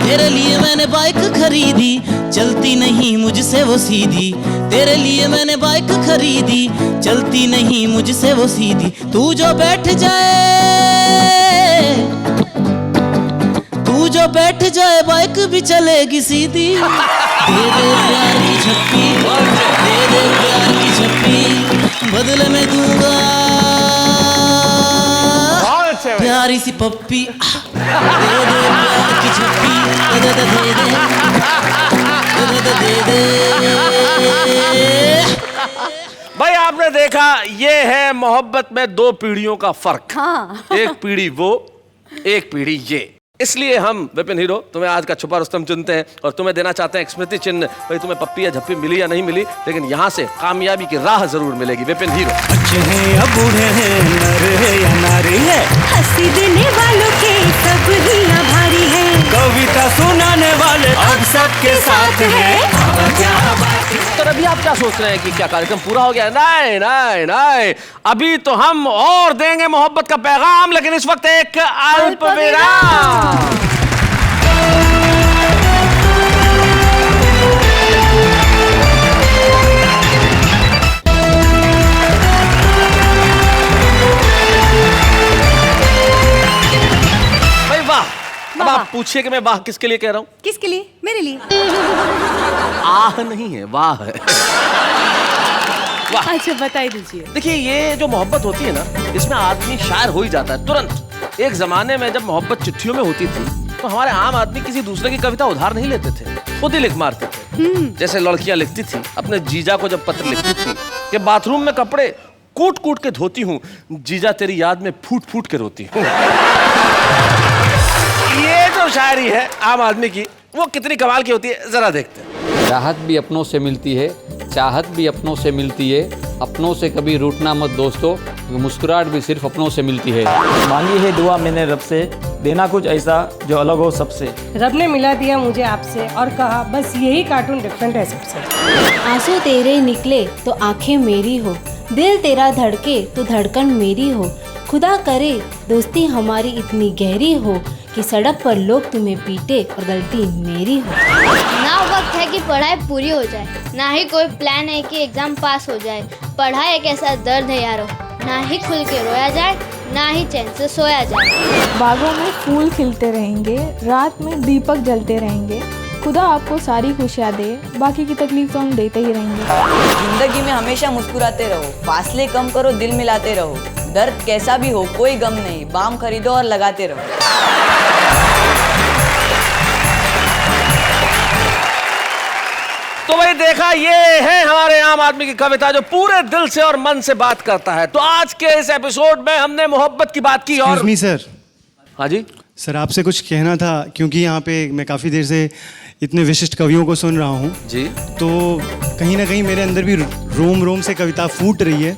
तेरे लिए मैंने बाइक खरीदी, चलती नहीं मुझसे वो सीधी। तेरे लिए मैंने बाइक खरीदी, चलती नहीं मुझसे वो सीधी। तू जो बैठ जाए, तू जो बैठ जाए, बाइक भी चलेगी सीधी। दे दे प्यार की झप्पी, दे दे प्यार की झप्पी, बदले में दूंगा प्यारी सी पप्पी। दे दे प्यार की झप्पी, दे दे दे दे दे दे। भाई आपने देखा, ये है मोहब्बत में दो पीढ़ियों का फर्क। हाँ। एक पीढ़ी वो, एक पीढ़ी ये। इसलिए हम विपिन हीरो तुम्हें आज का छुपा रुस्तम चुनते हैं और तुम्हें देना चाहते हैं एक स्मृति चिन्ह। भाई तुम्हें पप्पी या झप्पी मिली या नहीं मिली, लेकिन यहाँ से कामयाबी की राह जरूर मिलेगी। विपिन हीरो। बच्चे हैं या बूढ़े हैं, नर है या नारी है, हंसी देने वालों के सब ही आभारी है, कविता सुनाने वाले अब सबके साथ हैं। तो अभी आप क्या सोच रहे हैं कि क्या कार्यक्रम पूरा हो गया? नहीं नहीं नहीं, अभी तो हम और देंगे मोहब्बत का पैगाम, लेकिन इस वक्त एक अल्प विराम। भाई वाह, अब आप पूछिए कि मैं वाह किसके लिए कह रहा हूं? किसके लिए? मेरे लिए। आह नहीं है, वाह है। वाह। अच्छा बताइए दीजिए। देखिए, ये जो मोहब्बत होती है ना, इसमें आदमी शायर हो ही जाता है तुरंत। एक जमाने में जब मोहब्बत चिट्ठियों में होती थी, तो हमारे आम आदमी किसी दूसरे की कविता उधार नहीं लेते थे, खुद ही लिख मारते थे। जैसे लड़कियां लिखती थी अपने जीजा को, जब पत्र लिखती थी कि बाथरूम में कपड़े कूट कूट के धोती हूँ, जीजा तेरी याद में फूट फूट के रोती हूँ। ये जो शायरी है आम आदमी की, वो कितनी कमाल की होती है, जरा देखते हैं। राहत भी अपनों से मिलती है, चाहत भी अपनों से मिलती है, अपनों से कभी रूठना मत दोस्तों, मुस्कुराहट भी सिर्फ अपनों से मिलती है। मांगी है दुआ मैंने रब से, देना कुछ ऐसा जो अलग हो सबसे। रब ने मिला दिया मुझे आपसे और कहा बस यही कार्टून डिफरेंट है सबसे। आंसू तेरे निकले तो आंखें मेरी हो, दिल तेरा धड़के तो धड़कन मेरी हो, खुदा करे दोस्ती हमारी इतनी गहरी हो कि सड़क पर लोग तुम्हें पीटे और गलती मेरी हो। ना वक्त है कि पढ़ाई पूरी हो जाए, ना ही कोई प्लान है कि एग्जाम पास हो जाए। पढ़ाई एक ऐसा दर्द है यारो, ना ही खुल के रोया जाए, ना ही चैन से सोया जाए। बागों में फूल खिलते रहेंगे, रात में दीपक जलते रहेंगे, खुदा आपको सारी खुशियाँ दे, बाकी की तकलीफ तो हम देते ही रहेंगे। जिंदगी में हमेशा मुस्कुराते रहो, फासले कम करो, दिल मिलाते रहो। दर्द कैसा भी हो कोई गम नहीं, बाम खरीदो और लगाते रहो। तो भाई देखा, ये है हमारे आम आदमी की कविता जो पूरे दिल से और मन से बात करता है। तो आज के इस एपिसोड में हमने मोहब्बत की बात की और सर, हाँ जी सर आपसे कुछ कहना था, क्योंकि यहाँ पे मैं काफ़ी देर से इतने विशिष्ट कवियों को सुन रहा हूँ जी, तो कहीं ना कहीं मेरे अंदर भी रोम रोम से कविता फूट रही है।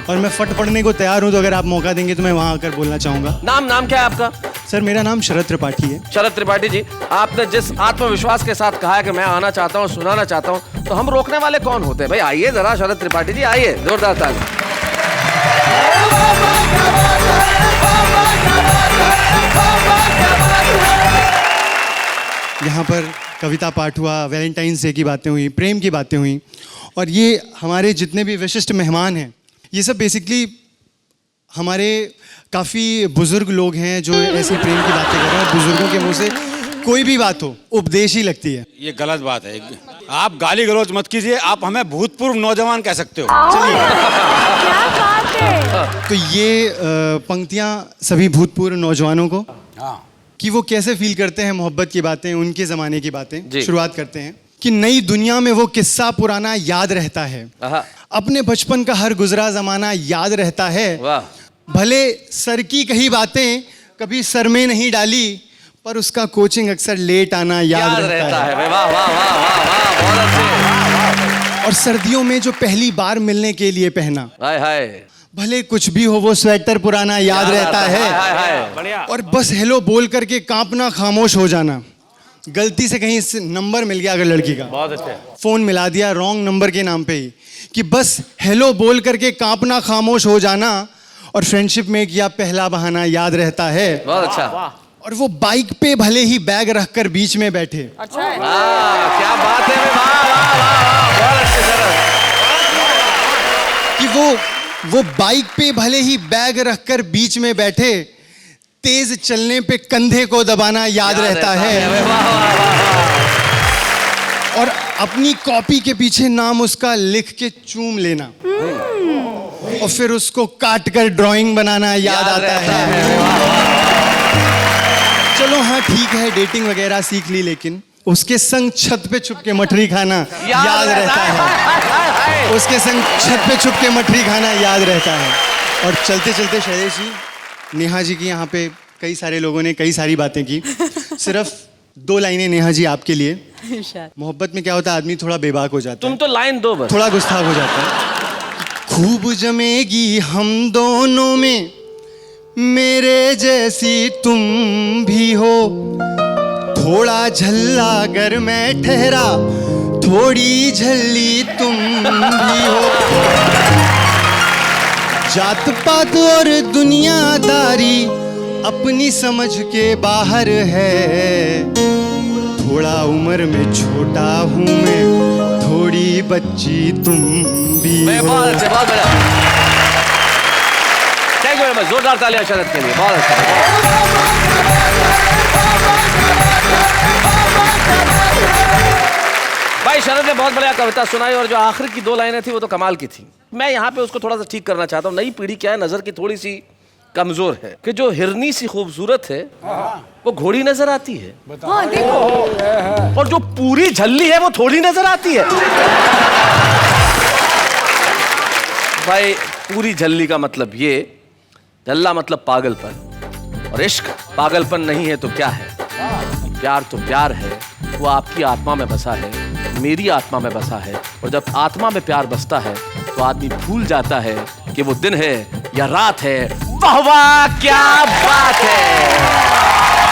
और मैं फट पड़ने को तैयार हूँ, तो अगर आप मौका देंगे तो मैं वहाँ आकर बोलना चाहूँगा। नाम क्या है आपका? सर मेरा नाम शरद त्रिपाठी है। शरद त्रिपाठी जी, आपने जिस आत्मविश्वास के साथ कहा है कि मैं आना चाहता हूँ, सुनाना चाहता हूँ, तो हम रोकने वाले कौन होते हैं भाई? आइए जरा शरद त्रिपाठी जी, आइए, जोरदार ताली। यहाँ पर कविता पाठ हुआ, वैलेंटाइंस डे की बातें हुई, प्रेम की बातें हुई, और ये हमारे जितने भी विशिष्ट मेहमान हैं, ये सब बेसिकली हमारे काफ़ी बुजुर्ग लोग हैं जो ऐसी प्रेम की बातें कर रहे हैं। बुजुर्गों के मुंह से कोई भी बात हो उपदेश ही लगती है। ये गलत बात है, आप गाली गलौज मत कीजिए, आप हमें भूतपूर्व नौजवान कह सकते हो। तो ये पंक्तियाँ सभी भूतपूर्व नौजवानों को, कि वो कैसे फील करते हैं मोहब्बत की बातें, उनके ज़माने की बातें शुरुआत करते हैं। कि नई दुनिया में वो किस्सा पुराना याद रहता है, अपने बचपन का हर गुजरा ज़माना याद रहता है। भले सर की कही बातें कभी सर में नहीं डाली, पर उसका कोचिंग अक्सर लेट आना याद रहता है। वाह वाह वाह वाह वाह, बहुत अच्छे। और सर्दियों में जो पहली बार मिलने के लिए पहना, हाय हाय, भले कुछ भी हो वो स्वेटर पुराना याद रहता है। और बस हेलो बोल करके कांपना, खामोश हो जाना। गलती से कहीं नंबर मिल गया अगर लड़की का, बहुत अच्छे, फोन मिला दिया रॉन्ग नंबर के नाम पे ही, कि बस हेलो बोल करके कांपना, खामोश हो जाना। और फ्रेंडशिप में किया पहला बहाना याद रहता है। बहुत अच्छा। और वो बाइक पे भले ही बैग रखकर बीच में बैठे। अच्छा, क्या बात है, बहुत अच्छे सर। कि वो बाइक पे भले ही बैग रखकर बीच में बैठे, तेज चलने पे कंधे को दबाना याद रहता है। और अपनी कॉपी के पीछे नाम उसका लिख के चूम लेना, और फिर उसको काट कर ड्राइंग बनाना याद आता है। चलो हाँ ठीक है, डेटिंग वगैरह सीख ली, लेकिन उसके संग छत पे छुप के मठरी खाना याद रहता है। उसके संग छत पे छुप के मठरी खाना याद रहता है। और चलते चलते शैलेश जी, नेहा जी की यहाँ पे कई सारे लोगों ने कई सारी बातें की, सिर्फ 2 लाइनें नेहा जी आपके लिए। मोहब्बत में क्या होता है, आदमी थोड़ा बेबाक हो जाता है। तुम तो लाइन दो बस। थोड़ा गुस्ताख हो जाता है। खूब जमेगी हम दोनों में, मेरे जैसी तुम भी हो। थोड़ा झल्ला अगर मैं ठहरा, थोड़ी झल्ली तुम भी हो। जात पात और दुनियादारी अपनी समझ के बाहर है। थोड़ा उम्र में छोटा हूँ मैं, थोड़ी बच्ची तुम भी हो। बहुत अच्छे, बहुत बढ़िया। थैंक यू वेरी मच, जोरदार तालियां शरद के लिए, बहुत अच्छा। भाई शरद ने बहुत बढ़िया कविता सुनाई, और जो आखिर की 2 लाइनें थी वो तो कमाल की थी। मैं यहाँ पे उसको थोड़ा सा ठीक करना चाहता हूँ। नई पीढ़ी क्या है, नजर की थोड़ी सी कमजोर है, कि जो हिरनी सी खूबसूरत है वो घोड़ी नजर आती है। हाँ, देखो। और जो पूरी झल्ली है वो थोड़ी नजर आती है। भाई पूरी झल्ली का मतलब ये, झल्ला मतलब पागलपन, और इश्क पागलपन नहीं है तो क्या है? प्यार तो प्यार है, वो आपकी आत्मा में बसा है, मेरी आत्मा में बसा है। और जब आत्मा में प्यार बसता है तो आदमी भूल जाता है कि वो दिन है या रात है। वाह वाह, क्या बात है।